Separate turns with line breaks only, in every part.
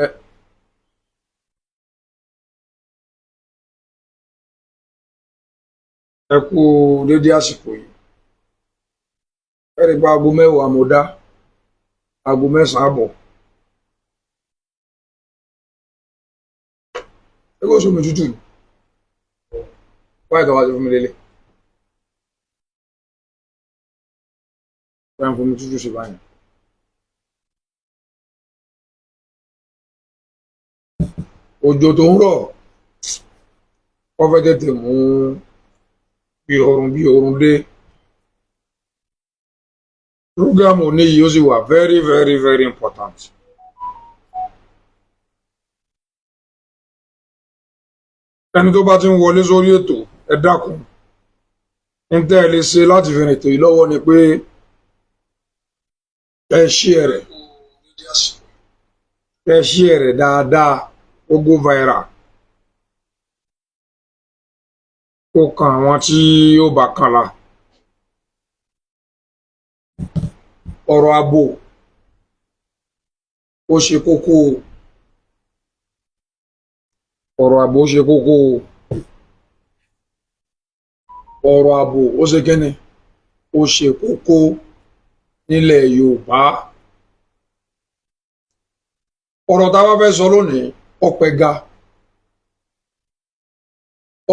ẹ ẹ kú dédé àsìkò yìí. Ẹ̀rí pa aago mẹ́wàá mo dá aago mẹ́sàn-án àbọ̀. Ẹ kó sómi tútù ní wáyé tó wá sí fún mi lélẹ̀. Báyìí fún mi tútù sí báyìí. Òjò tó ń rọ̀ wọ́n fẹ́ tètè mú bí oorun dé. Prógámù ní yìí ó sì wà very very very important. Ẹni tó bá ti ń wọlé sórí ètò ẹ dákun ń tẹ́ ẹ lè ṣe láti fi rìn ètò yìí lọ́wọ́ ni pé ẹ share rẹ̀ dáadáa ó go viral ó kan àwọn tí ó bá kàn la. Ọ̀rọ̀ ààbò ó ṣe kókó o. Ọ̀rọ̀ ààbò ó ṣe kókó o. Ọ̀rọ̀ ààbò ó ṣe kíni ó ṣe kókó nílẹ̀ Yorùbá. Ọ̀rọ̀ tá a bá fẹ́ sọ lónìí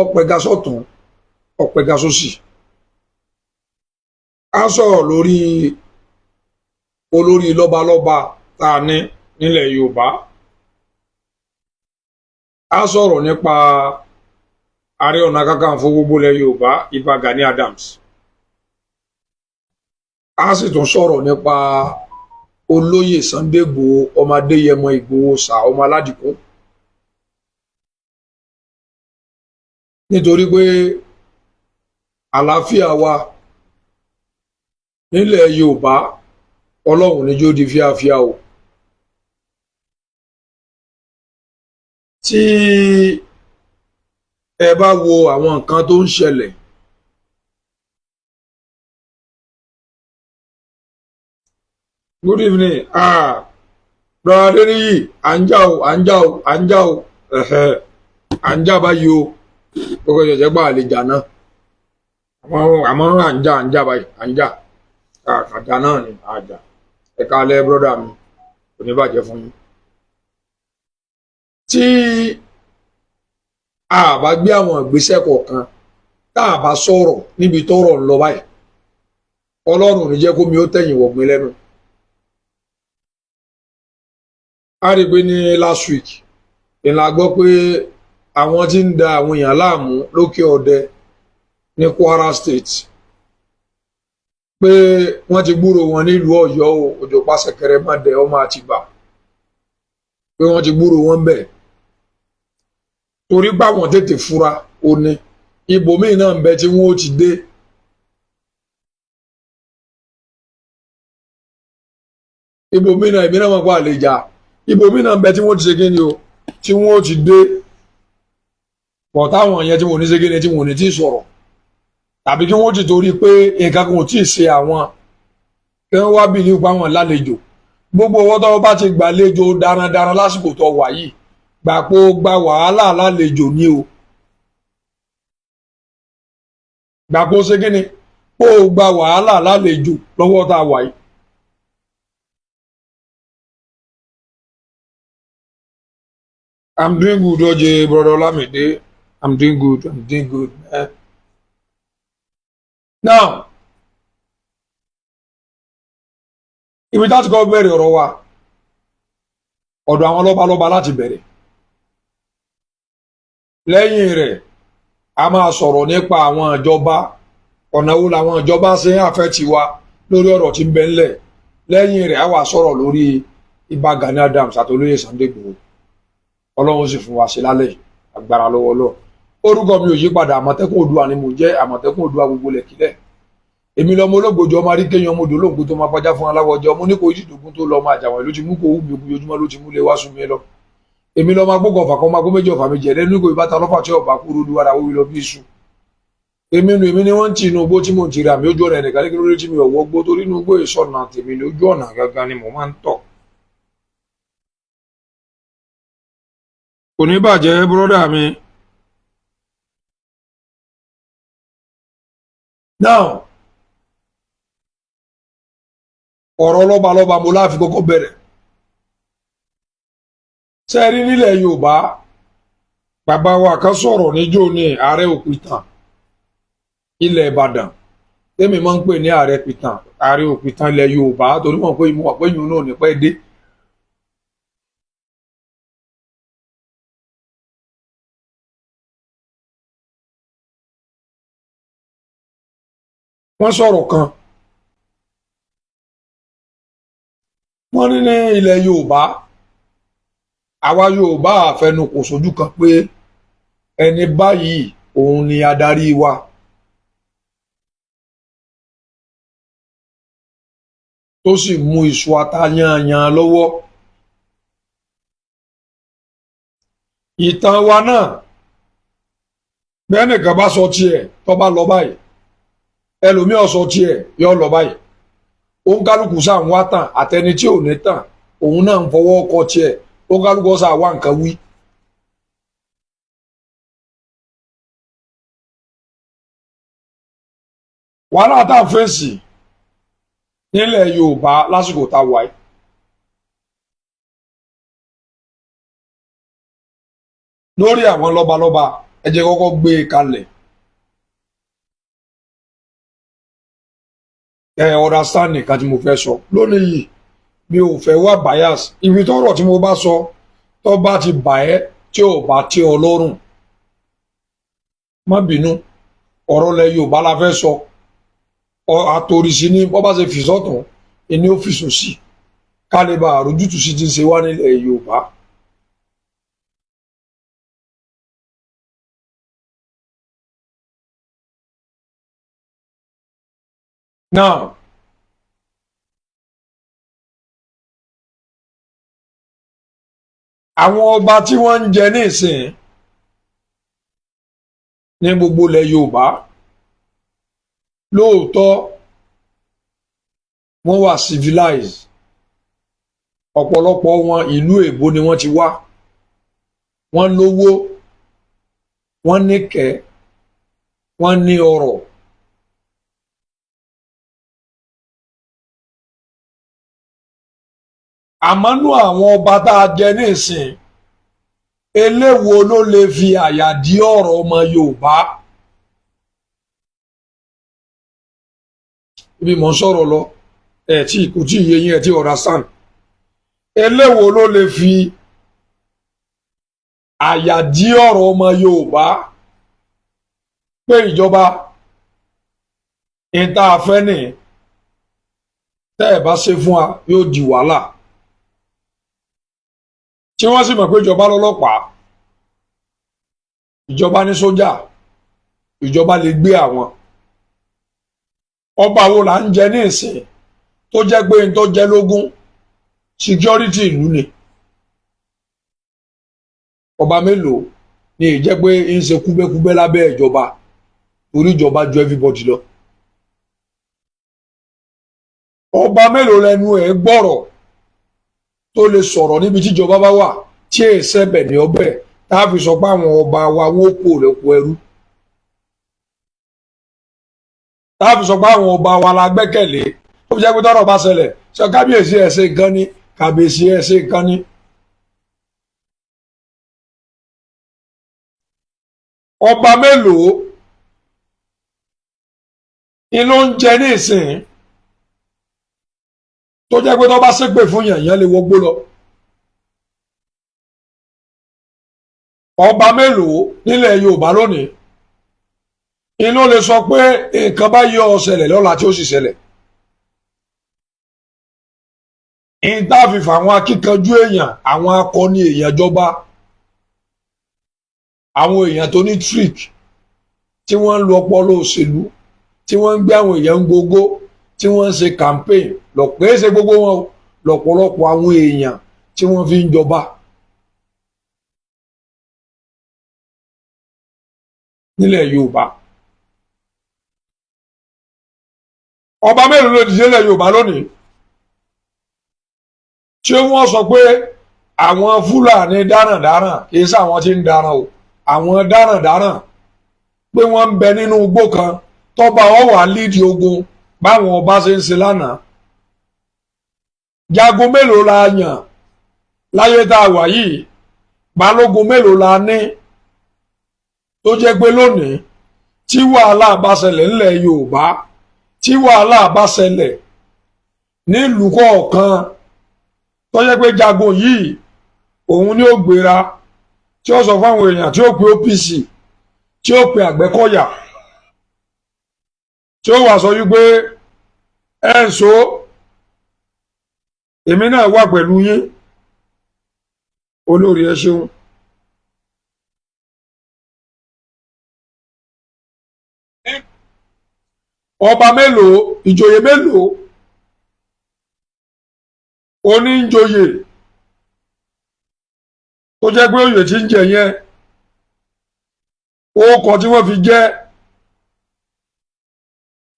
ọ̀pẹ̀ga sọ́tún ọ̀pẹ̀ga sósì. A sọ̀rọ̀ lórí olórí lọ́balọ́ba tá a ní nílẹ̀ Yorùbá. A sọ̀rọ̀ nípa Ààrẹ Ọ̀nà Kakanfò gbogbo ilẹ̀ Yorùbá Ìbà Gani Adams. A sì tún sọ̀rọ̀ nípa olóyè Sunday Igboho ọmọ Adéyẹmọ Ìgbòho Ṣà ọmọ Aládìkún. Nítorí pé àlàáfíà wa nílẹ̀ Yorùbá Ọlọ́run ní jó di fíafíà o. Tí ẹ bá wo àwọn nǹkan tó ń ṣẹlẹ̀ good evening brother Adéníyì à ń jà o à ń jà báyìí o gbogbo ìṣẹ̀ṣẹ̀ gbà lè jà náà àmọ́ à ń jà báyìí à ń jà àjà náà ni àjà ẹ̀ka alẹ́ brọ́dà mi kò ní bàjẹ́ fún yín. Tí a bá gbé àwọn ìgbésẹ̀ kọ̀ọ̀kan tá a bá sọ̀rọ̀ níbi tọ́rọ̀ ń lọ báyìí Ọlọ́run ò ní jẹ́ kómi ó tẹ̀yìn wọ̀gbìn lẹ́nu. A rí i pé ní last week ìlà gbọ́ pé àwọn tí ń da àwọn èèyàn láàmú lókè ọdẹ ní Kwara State pé wọ́n ti gbúrò wọn nílùú Ọ̀yọ́ o òjò pàṣẹkẹrẹ má dẹ ọmọ Àtìbà pé wọ́n ti gbúrò wọn bẹ̀ torí báwọn tètè fura ó ní ibòmíì náà ń bẹ tí wọ́n ó ti dé. Ibòmíì náà ìbínú wọn kó àlejà ibòmíì náà ń bẹ tí wọ́n ti ṣe kíni o tí wọ́n ó ti dé pọ̀ táwọn yẹn tí wọ́n ò ní ṣe kíni tí wọ́n ò ní tí sọ̀rọ̀ tàbí kí wọ́n ti torí pé nǹkan kan ò tí ì ṣe àwọn kí wọ́n wá bí nípa àwọn lálejò. Gbogbo owó tó bá ti gbàlejò darandaran lásìkò tó wà yìí gbà pé ó gba wàhálà lálejò ní o. Gbà pé ó ṣe kíni pé ó gba wàhálà lálejò lọ́wọ́ tá a wà yìí. I'm doing good, Oje, brother Olamide. I'm doing good, man. Now, ibi tá ti kọ́ bẹ̀rẹ̀ ọ̀rọ̀ wa ọ̀dọ̀ àwọn lọ́balọ́ba láti bẹ̀rẹ̀. Lẹ́yìn rẹ̀ a máa sọ̀rọ̀ nípa àwọn ìjọba ọ̀nà wo làwọn ìjọba ṣe ń àfẹ́tì wa lórí ọ̀rọ̀ tí ń bẹ ńlẹ̀. Lẹ́yìn rẹ̀ a wá sọ̀rọ̀ lórí Ìbà Gani Adams àti olóyè Sunday Igboho. Ọlọ́run sì fún wa ṣe lálẹ́ agbára lọ́wọ́ lọ. Orúkọ mi ò yí padà Àmọ̀tẹ́kùn Oòduà ni mo jẹ́ Àmọ̀tẹ́kùn Oòduà gbogbo lẹ̀kílẹ̀. Èmi lọmọ ológbòjọ ọmọ aríkéyan ọmọ òdòlóògùn tó máa pàjá fún aláwọjọ ọmọ oníkó ìdìdógún tó lọ ọmọ àjàwọn ìlú ti mú kó wù mí ojoojúmọ́ ló ti mú lé wá sún mi lọ. Èmi lọmọ agbógun ọ̀fà kan máa kó méjì ọ̀fà mi jẹ̀dẹ́ nígbò ìbátan ọlọ́fà tí ọba kúrú olúwara wíwí lọ bí iṣu. Èmi ni wọ́n ń tì inú igbó tí mò ń tira mi ojú ọ̀nà ẹnìkan ní kí ló dé tí mi ò wọ́ gbó torí inú igbó ìsọ̀nà tèmi lójú ọ̀nà gangan ni mò máa ń tọ̀. kò ní bàjẹ́ bọ́dà mi. now ọ̀rọ̀ lọ́balọ́ba mo láfi kọ́kọ́ bẹ̀rẹ̀ sẹ́ẹ̀rí nílẹ̀ Yorùbá bàbá wa kan sọ̀rọ̀ níjó ní ààrẹ òpìtàn ilẹ̀ Ìbàdàn tẹ́mi máa ń pè ní ààrẹ òpìtàn ilẹ̀ Yorùbá torí mọ̀ pé mo wà pé yìí náà ní pẹ́ dé. wọ́n sọ̀rọ̀ kan wọ́n ní ilẹ̀ Yorùbá àwa Yorùbá àfẹnukò sójú kan pé ẹni báyìí òun ni adarí wa. tó sì mú iṣu ata yanyan lọ́wọ́. ìtàn wa náà bẹ́ẹ̀ nìkan bá sọ tiẹ̀ tó bá lọ báyìí ẹlòmíì sọ tiẹ̀ yọ lọ báyìí òun kálukú sáà ń wá tàn àtẹni tí ò ní tàn òun náà ń fọwọ́ kọ tiẹ̀ òun kálukú sáà wá nǹkan wí. wàhálà tá à ń fèsì nílẹ̀ Yorùbá lásìkò tá a wà yìí lórí àwọn lọ́balọ́ba ẹ jẹ́ kọ́kọ́ gbé e kalẹ̀ understand nìkan tí mo fẹ́ sọ lónìí yìí mi ò fẹ́ wá bias ibi tọ́rọ̀ tí mo bá sọ tó bá ti bà ẹ́ tí ò bá tí ọ lọ́rùn má bínú ọ̀rọ̀ lẹ Yorùbá la fẹ́ sọ àtòrìsí ní bọ́ bá ṣe fi sọ́tún ẹni ó fi sòsì ká lè bá àrójútù sí ti ṣe wá nílẹ̀ Yorùbá. now àwọn ọba tí wọ́n ń jẹ ní ìsìn ní gbogbo ilẹ̀ Yorùbá lóòótọ́ wọ́n wà civilized ọ̀pọ̀lọpọ̀ wọn ìlú èbó ni wọ́n ti wá wọ́n lówó wọ́n níkẹ́ wọ́n ní ọrọ̀ àmọ́nú àwọn ọba tá a jẹ ní ìsìn eléwo ló lè fi àyà dí ọ̀rọ̀ ọmọ Yorùbá. ibi mọ̀ ń sọ̀rọ̀ lọ tí kò tí ì yé yín tí understand eléwo ló lè fi àyà dí ọ̀rọ̀ ọmọ Yorùbá pé ìjọba ìta afẹ́ nì tẹ́ ẹ̀ bá ṣe fún wa yóò di wàhálà tí wọ́n sì mọ̀ pé ìjọba lọ́lọ́pàá ìjọba ní sójà ìjọba lè gbé àwọn ọba wo là ń jẹ ní ìsìn tó jẹ́ pé n tó jẹ́ lógún security ìlú ni ọba mélòó ni ìjẹ́ pé ń ṣe kúbẹ́kúbẹ́ lábẹ́ ìjọba torí ìjọba ju everybody lọ ọba mélòó lẹnu ẹ̀ gbọ́rọ̀ tó lè sọ̀rọ̀ níbi tíjọba bá wà tí èsẹ bẹ̀ ní ọbẹ̀ tá a fi sọ pé àwọn ọba wa wọ́n kò lẹ́kọ̀ọ́ ẹrú tá a fi sọ pé àwọn ọba wa la gbẹ́kẹ̀lé ó fi jẹ́ pé tọ́rọ̀ bá ṣẹlẹ̀ sọ kábíyèsí ẹ̀ ṣe nǹkan ní kábíyèsí ẹ̀ ṣe nǹkan ní. ọba mélòó inú ń jẹ ní ìsìn tó jẹ́ pé tó bá ṣépè fún yàn lè wọgbó lọ. ọba mélòó nílẹ̀ Yorùbá lónìí inú lè sọ pé nǹkan bá yọ ṣẹlẹ̀ lọ́la tí ó sì ṣẹlẹ̀. ìdáfífà àwọn akíkanjú èèyàn àwọn akọni èèyàn jọba àwọn èèyàn tó ní trick tí wọ́n ń lo ọpọlọ òṣèlú tí wọ́n ń gbé àwọn èèyàn ń gógó tí wọ́n ń ṣe campaign lọ́pọ̀ èsè gbogbo wọn lọ́pọ̀lọpọ̀ àwọn èèyàn tí wọ́n fi ń jọba. nílẹ̀ Yorùbá ọba mélòó ló dìde nílẹ̀ Yorùbá lónìí tí wọ́n sọ pé àwọn Fúlàní darandaran kì í ṣàwọn tí ń daran o àwọn darandaran pé wọ́n ń bẹ nínú igbó kan tọ́ba wọn wà lídìí ogun báwọn ọba ṣe ń ṣe lánàá jagun mélòó la yàn láyé tá a wà yìí balógun mélòó la ní tó jẹ́ pé lónìí tí wàhálà bá ṣẹlẹ̀ ńlẹ̀ Yorùbá tí wàhálà bá ṣẹlẹ̀ nílùú kọ̀ọ̀kan tó jẹ́ pé jagun yìí òun ni ó gbéra tí ó sọ fáwọn èèyàn tí ó pe OPC tí ó pe Àgbẹ̀kọ̀yà tí ó wà sọ wípé ẹ ń so èmi náà wà pẹ̀lú yín olórí ẹ ṣeun. ọba mélòó ìjòyè mélòó oníjòyè tó jẹ́ pé oyè tí ń jẹ yẹn orúkọ tí wọ́n fi jẹ́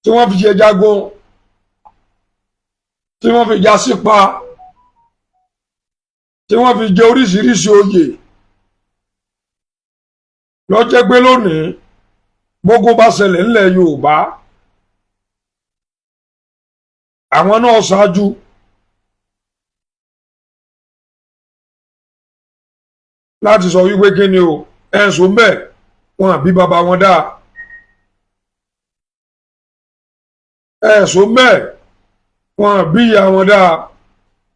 tí wọ́n fi jẹ jagun tí wọ́n fi já sípa tí wọ́n fi jẹ oríṣiríṣi oyè ló jẹ́ pé lónìí gbogbo bá ṣẹlẹ̀ ńlẹ̀ Yorùbá àwọn náà ṣáájú láti sọ wípé kí ni o ẹ̀sùn bẹ́ẹ̀ wọn àbí bàbá wọn dá ẹ̀sùn bẹ́ẹ̀ wọn àbí ìyá wọn dá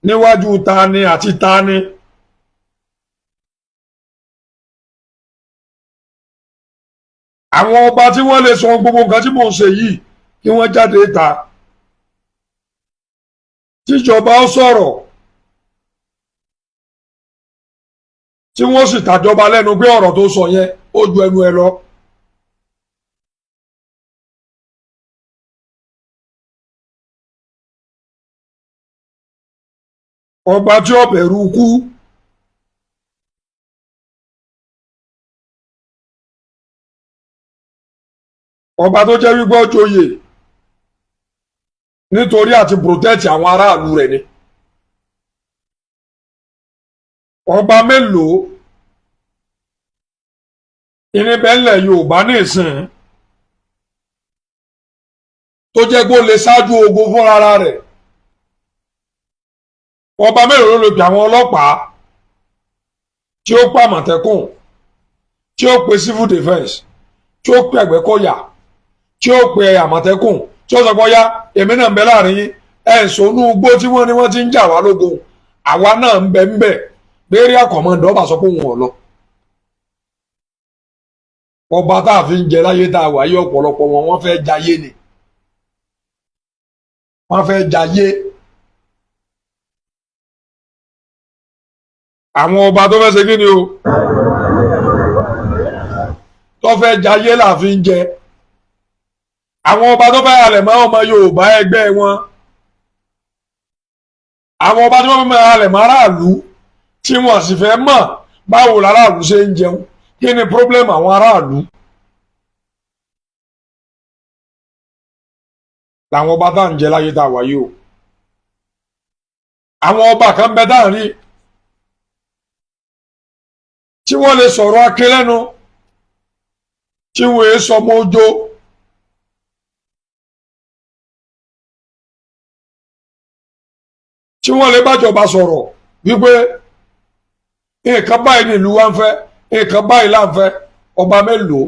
níwájú tani àti tani. àwọn ọba tí wọ́n lè sọ gbogbo nǹkan tí mò ń ṣe yìí kí wọ́n jáde ta tíjọba ó sọ̀rọ̀ tí wọ́n sì tàjọba lẹ́nu pé ọ̀rọ̀ tó sọ yẹn ó ju ẹnu ẹ lọ. ọba tí ó bẹ̀rù kú ọba tó jẹ́ wípé ó joyè nítorí àti protect àwọn aráàlú rẹ̀ ni. ọba mélòó ìrìnbẹ̀lẹ̀ Yorùbá ní ìsìn tó jẹ́ pé ó lè ṣáájú ogun fúnra rẹ̀. ọba mélòó ló lè pè àwọn ọlọ́pàá tí ó pa Àmọ̀tẹ́kùn tí ó pe civil defence tí ó pe Àgbẹ̀kọ̀yà tí ó pe Àmọ̀tẹ́kùn tí ó sọ pé ọyá èmi náà ń bẹ láàrin yín ẹ̀sùn inú igbó tí wọ́n ní wọ́n ti ń jà wá lógun àwa náà ń bẹ béèrè àkọ́mọ́dọ́ bá sọ pé òun ò lọ. ọba tá a fi ń jẹ láyé tá a wà yí ọ̀pọ̀lọpọ̀ wọn wọ́n fẹ́ jayé ni wọ́n fẹ́ jayé. àwọn ọba tó fẹ́ ṣe kí ni o tó fẹ́ jayé là fi ń jẹ. àwọn ọba tó fẹ́ halẹ̀ mọ́ ọmọ Yorùbá ẹgbẹ́ wọn àwọn ọba tó fẹ́ halẹ̀ mọ́ aráàlú tí wọ́n sì fẹ́ mọ̀ báwo làráàlú ṣe ń jẹun kí ni problem àwọn aráàlú. làwọn ọba tá à ń jẹ láyé tá a wà yìí o. àwọn ọba kan bẹ tá à ń rí tí wọ́n lè sọ̀rọ̀ akélẹ́nu tí wọ́n èé sọmọ ojó. tí wọ́n lè bájọba sọ̀rọ̀ wípé nǹkan báyìí nílùú wa ń fẹ́ nǹkan báyìí là ń fẹ́. ọba mélòó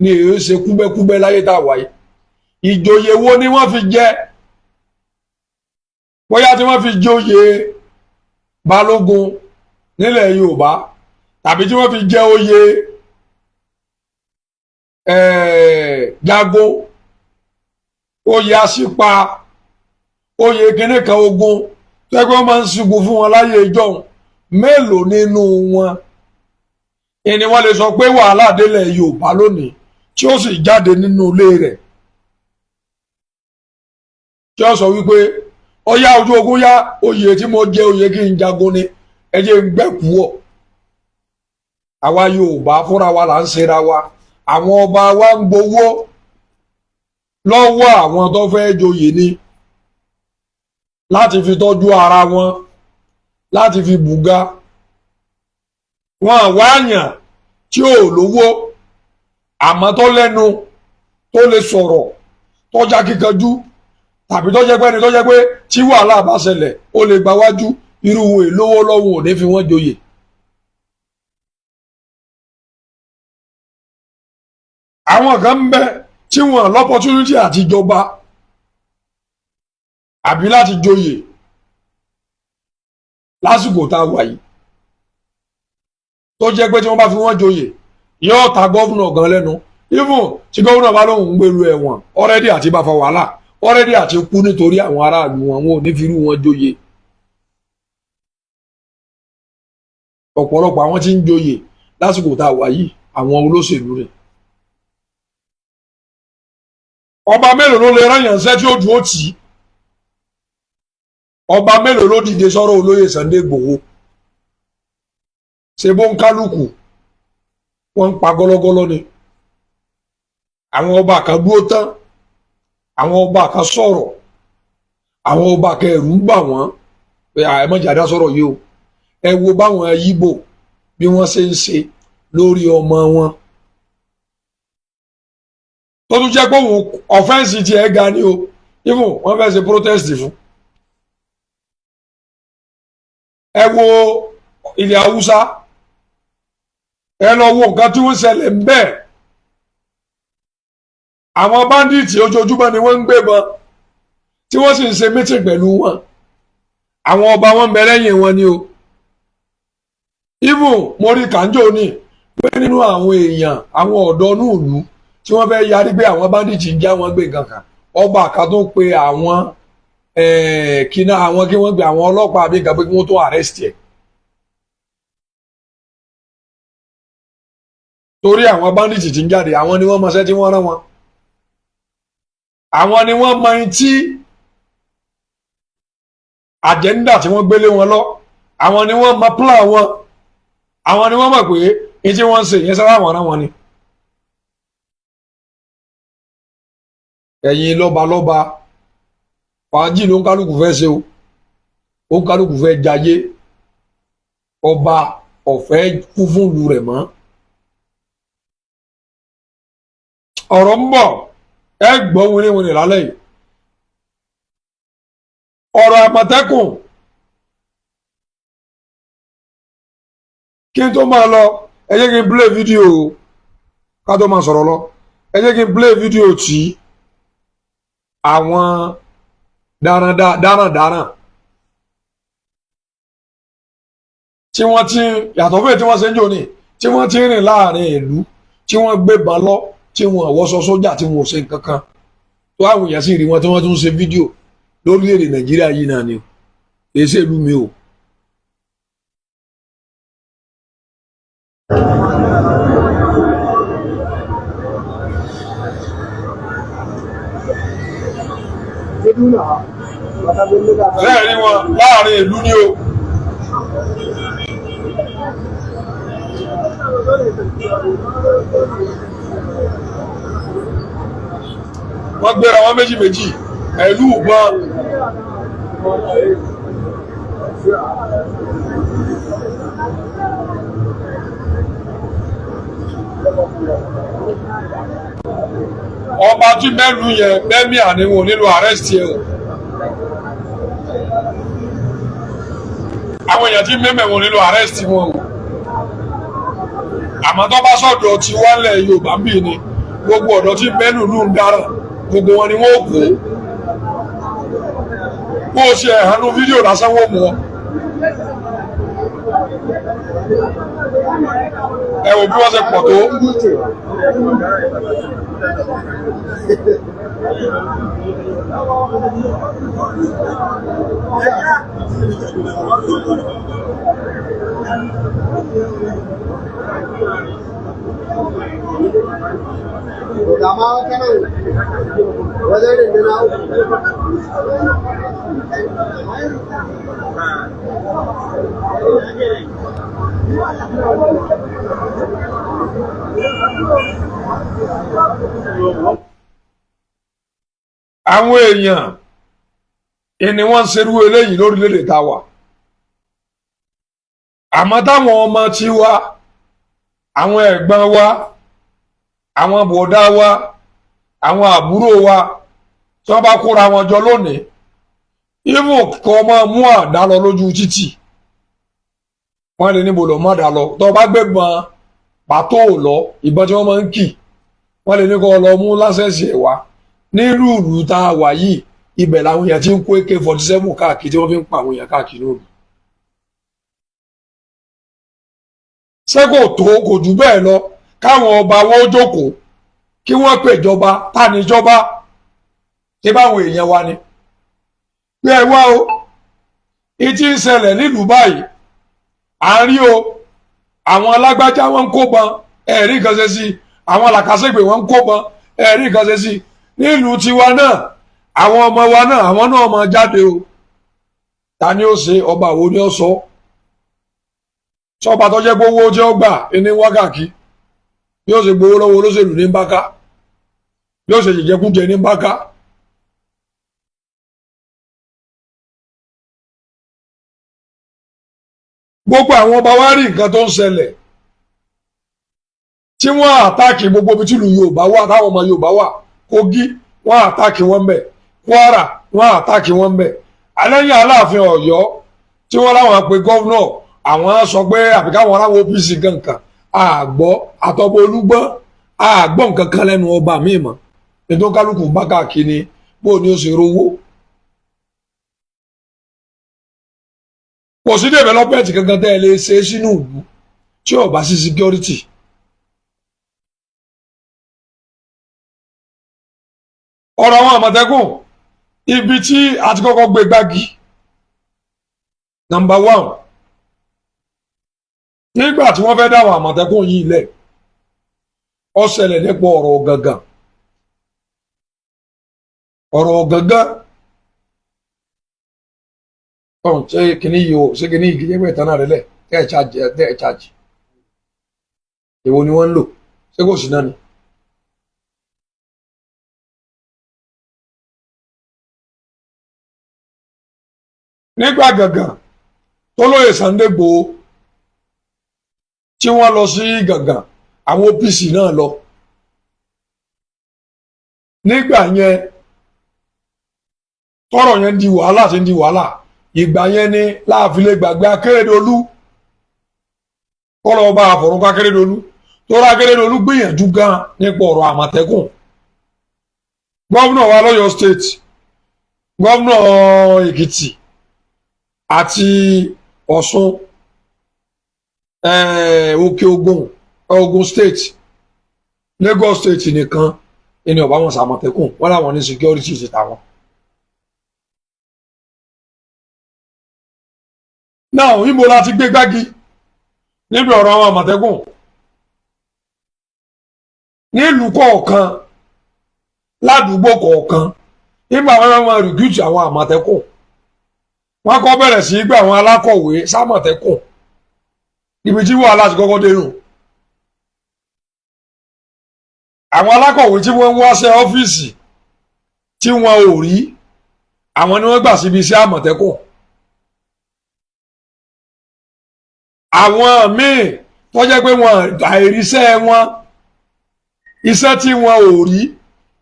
ni èyí ṣe kúbẹ́kúbẹ́ láyé tá a wáyé. ìjòyè wo ni wọ́n fi jẹ bóyá tí wọ́n fi joyè balógun nílẹ̀ Yorùbá tàbí tí wọ́n fi jẹ oyè jagun oyè aṣípa oyè kìnnìkan ogun tẹ́gbẹ́ wọn máa ń ṣubú fún wọn láyé ìjọ́un mélòó nínú wọn ẹni wọ́n lè sọ pé wàhálà délẹ̀ Yorùbá lónìí tí ó sì jáde nínú ilé rẹ̀ tí ó sọ wípé ọyá ojú ogun yá oyè tí mo jẹ oyè kí n jagun ni ẹ jẹ́ ń gbẹ̀kú ọ̀. àwa Yorùbá fúnra wa là ń ṣera wa àwọn ọba wa ń gbowó lọ́wọ́ àwọn tó fẹ́ joyè ni láti fi tọ́jú ara wọn láti fi bùgá wọn àwáyàn tí ò lówó àmọ́ tó lẹ́nu tó lè sọ̀rọ̀ tó já kíkanjú tàbí tó jẹ́ pé ẹni tó jẹ́ pé tí wàhálà bá ṣẹlẹ̀ ó lè gba wájú irú wọn èlówó lọ́wọ́ ò ní fi wọ́n joyè. àwọn kan ń bẹ tí wọn lọ́pọ̀túnítì àti jọba àbí láti joyè lásìkò tá a wà yìí tó jẹ́ pé tí wọ́n bá fi wọ́n joyè yóò ta gọ́fúnà gan lẹ́nu even tí gọ́fúnà bá lóun ń gbèrú ẹ̀wọ̀n ọ̀rẹ́dì àti bá fa wàhálà ọ̀rẹ́dì àti kú nítorí àwọn aráàlú wọn ò ní fi irú wọn joyè. ọ̀pọ̀lọpọ̀ àwọn tí ń joyè lásìkò tá a wà yìí àwọn olóṣèlú rẹ̀. ọba mélòó ló lè rányànṣẹ́ tí ó dúró tì í ọba mélòó ló dìde sọ́rọ̀ olóyè Sunday Igboho ṣe bó ń kálukú wọ́n ń pa gọ́lọ́gọ́lọ́ ni àwọn ọba kan dúró tán àwọn ọba kan sọ̀rọ̀ àwọn ọba kan ẹ̀rù ń bà wọ́n pé àìmọ̀jáde sọ̀rọ̀ yìí o ẹ wo báwọn Yíbò bí wọ́n ṣe ń ṣe lórí ọmọ wọn tó tún jẹ́ pé òun ọ̀fẹ́ǹsì tiẹ̀ ga ni o even wọ́n fẹ́ ṣe protest fún. ẹ wo ilẹ̀ Haúsá ẹ lọ wo nǹkan tí wọ́n ṣẹlẹ̀ ń bẹ́ẹ̀ àwọn bandits ojoojúmọ́ ni wọ́n ń gbébọn tí wọ́n sì ń ṣe meeting pẹ̀lú wọn àwọn ọba wọn ń bẹ lẹ́yìn wọn ni o even mo rí kàńjọ ní pé nínú àwọn èèyàn àwọn ọ̀dọ́ inú ìlú tí wọ́n fẹ́ yarí pé àwọn bandits ń já wọn gbé kankan ọba kan tó pe àwọn kíná àwọn kí wọ́n gbé àwọn ọlọ́pàá àbí nǹkan pé kí wọ́n tó arrest ẹ̀ torí àwọn bandits ti ń jáde àwọn ni wọ́n mọṣẹ́ tí wọ́n rán wọn àwọn ni wọ́n mọ ẹni tí agenda tí wọ́n gbélé wọn lọ àwọn ni wọ́n mọ plan wọn àwọn ni wọ́n mọ̀ pé ní tí wọ́n ń ṣe ìyẹn sábà wọ́n rán wọn ni. ẹ̀yin lọ́balọ́ba fàájì ló ń kálukú fẹ́ ṣe o ó ń kálukú fẹ́ jayé ọba ọ̀fẹ́ kú fún ìlú rẹ̀ mọ́. ọ̀rọ̀ ń bọ̀ ẹ gbọ́ wíníwíní lálẹ́ yìí ọ̀rọ̀ Àmọ̀tẹ́kùn kí n tó máa lọ ẹ jẹ́ kí n play fídíò ká tó máa sọ̀rọ̀ lọ ẹ jẹ́ kí n play fídíò tí àwọn darandaran tí wọ́n ti yàtọ̀ fún èyí tí wọ́n ṣe ń jò ní tí wọ́n ti rìn láàrin ìlú tí wọ́n gbébọn lọ tí wọ́n wọṣọ sójà tí wọ́n ò ṣe nǹkan kan tó àwọn èèyàn sì rí wọn tí wọ́n tún ṣe fídíò lórílẹ̀‐èdè Nàìjíríà yìí náà ni o kì í ṣèlú mi o. bẹ́ẹ̀ ni wọn láàrin ìlú ni o. wọ́n gbéra wọn méjì méjì ẹ̀lú ìbọn. ọba tí mẹ́lú yẹn bẹ́ẹ̀mí àníwò nílò arrest yẹn o. àwọn èèyàn tí mẹ́mẹ̀ wọn nílò arrest wọn o. àmọ́ tó bá sọ̀dọ̀ tí wọ́n lẹ̀ Yorùbá ń bì ní gbogbo ọ̀dọ́ tí mẹ́lú lù ń dáràn gbogbo wọn ni wọ́n kú. bó o ṣe ẹ̀hánú fídíò lásán wọ́n mú ọ. ẹ wò bí wọ́n ṣe pọ̀ tó. àwọn èèyàn ni wọ́n ń ṣerú eléyìí lórílẹ̀-èdè tá a wà àmọ́ táwọn ọmọ tiwa àwọn ẹ̀gbọ́n wa àwọn bọ̀dá wa àwọn àbúrò wa tí wọ́n bá kóra wọn jọ lónìí ibo kọ́ ọmọ mú àdá lọ lójú títì wọ́n lè níbo lọ mọ́ àdá lọ tó bá gbẹ̀gbọ́n pàtó lọ ìbọn tí wọ́n máa ń kì wọ́n lè ní kó lọ mú lásẹ̀sì ẹ̀ wá nírú ìlú tá a wà yìí ibẹ̀ làwọn èèyàn ti ń kó AK-47 káàkiri tí wọ́n fi ń pa àwọn èèyàn káàkiri òbí. ṣé kò tó kò jù bẹ́ẹ̀ lọ káwọn ọba wọn ó jókòó kí wọ́n pèjọba ta níjọba ṣé báwọn èèyàn wa ni. bí ẹ wá o ìtì ń ṣẹlẹ̀ nílùú báyìí à ń rí o àwọn alágbájá wọn ń kóbọn ẹ̀rí nǹkan ṣe sí àwọn làkàṣègbè wọn ń kóbọn ẹ̀rí nǹkan ṣe sí nílùú tiwa náà àwọn ọmọ wa náà àwọn náà máa jáde o ta ni ó ṣe ọba wo ni ó sọ sọba tó jẹ́ gbowó tí ó gbà ní wákàkí yóò ṣe gbowó lọ́wọ́ olóṣèlú ní báká yóò ṣe jẹjẹkújẹ ní báká. gbogbo àwọn ọba wa rí nǹkan tó ń ṣẹlẹ̀ tí wọ́n àtáàkì gbogbo ibi tí ìlú Yorùbá wà táwọn ọmọ Yorùbá wà Kogi wọ́n àtáàkì wọn bẹ̀ Kwara wọ́n àtáàkì wọn bẹ̀ alẹ́yìn Aláàfin Ọ̀yọ́ tí wọ́n láwọn pe gọ́vnọ̀ àwọn sọ pé àbí káwọn aráwọ̀ OPC kankan àgbọ̀ àtọ́bọ̀ olúgbọ́n àgbọ̀ nǹkan kan lẹ́nu ọba míì mọ́ ètò kálukú bá káàkiri bó ni ó ṣe rówó. kò sí development kankan tẹ́ ẹ lè ṣe sínú ìlú tí ò bá sí security. ọ̀rọ̀ àwọn Àmọ̀tẹ́kùn ibi tí a ti kọ́kọ́ gbé gbági number one nígbà tí wọ́n fẹ́ dáwọn Àmọ̀tẹ́kùn yìí lẹ̀ ó ṣẹlẹ̀ nípa ọ̀rọ̀ gangan ọ̀hún ṣé kìíní yìí o ṣé kìíní yìí kìí jẹ́ pé ìtàn náà rẹ̀ lẹ̀ tẹ́ ẹ̀ ṣáàjì èwo ni wọ́n ń lò ṣé kò sí náà ni. nígbà Gàngàn tó lóye Sunday Igboho tí wọ́n lọ sí Gàngàn àwọn OPC náà lọ nígbà yẹn tọ́rọ̀ yẹn di wàhálà tí ń di wàhálà ìgbà yẹn ni láàfin lè gbàgbé Akérédolú kọlọ ọba àfọ̀rúnkọ Akérédolú tó rà Akérédolú gbìyànjú gan nípa ọ̀rọ̀ Àmọ̀tẹ́kùn gómìnà wa lọ́yọ̀ state gómìnà Èkìtì àti Ọ̀ṣun Òkè Ògùn state Lagos state nìkan ẹni ọba wọn sàmọ̀tẹ́kùn wọn làwọn ní security ti tàwọn. náà ìbò láti gbé gbági níbi ọ̀rọ̀ àwọn Àmọ̀tẹ́kùn nílùú kọ̀ọ̀kan ládùúgbò kọ̀ọ̀kan nígbà wọn máa rìkúùtì àwọn Àmọ̀tẹ́kùn wọ́n kọ́ bẹ̀rẹ̀ sí gbé àwọn alákọ̀wé sámọ̀tẹ́kùn ibi tí wàhálà ti kọ́kọ́ dé nù. àwọn alákọ̀wé tí wọ́n ń wáṣẹ́ ọ́fíìsì tí wọ́n ò rí àwọn ni wọ́n gbà síbi iṣẹ́ Àmọ̀tẹ́kùn. àwọn míì tó jẹ́ pé wọn àìríṣẹ́ wọn iṣẹ́ tí wọn ò rí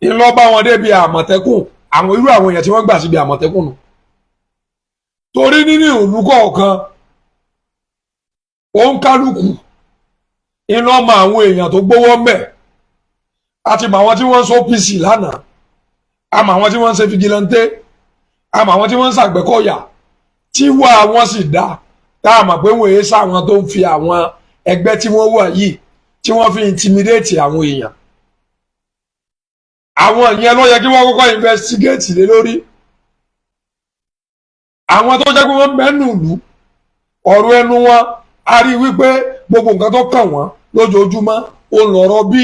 ńlọ bá wọn débi Àmọ̀tẹ́kùn àwọn irú àwọn èèyàn tí wọ́n gbà síbi Àmọ̀tẹ́kùn nù. torí nínú ìlú kọ̀ọ̀kan òun kálukú iná mọ àwọn èèyàn tó gbówó mbẹ àti mọ àwọn tí wọ́n ń sọ OPC lánàá àmọ́ àwọn tí wọ́n ń ṣe fìgìláńtẹ àmọ́ àwọn tí wọ́n ń ṣàgbẹ́kọ̀yà tí wà wọ́n sì dá tá a mọ̀ pé wọ́n èé sáwọn tó ń fi àwọn ẹgbẹ́ tí wọ́n wà yìí tí wọ́n fi intimidate àwọn èèyàn. àwọn ìyẹn ló yẹ kí wọ́n kọ́kọ́ investigate lé lórí. àwọn tó jẹ́ pé wọ́n mẹ́nu ìlú ọ̀rọ̀ ẹnu wọn a rí wípé gbogbo nǹkan tó kàn wọ́n lójoojúmọ́ ó lọ̀rọ̀ bí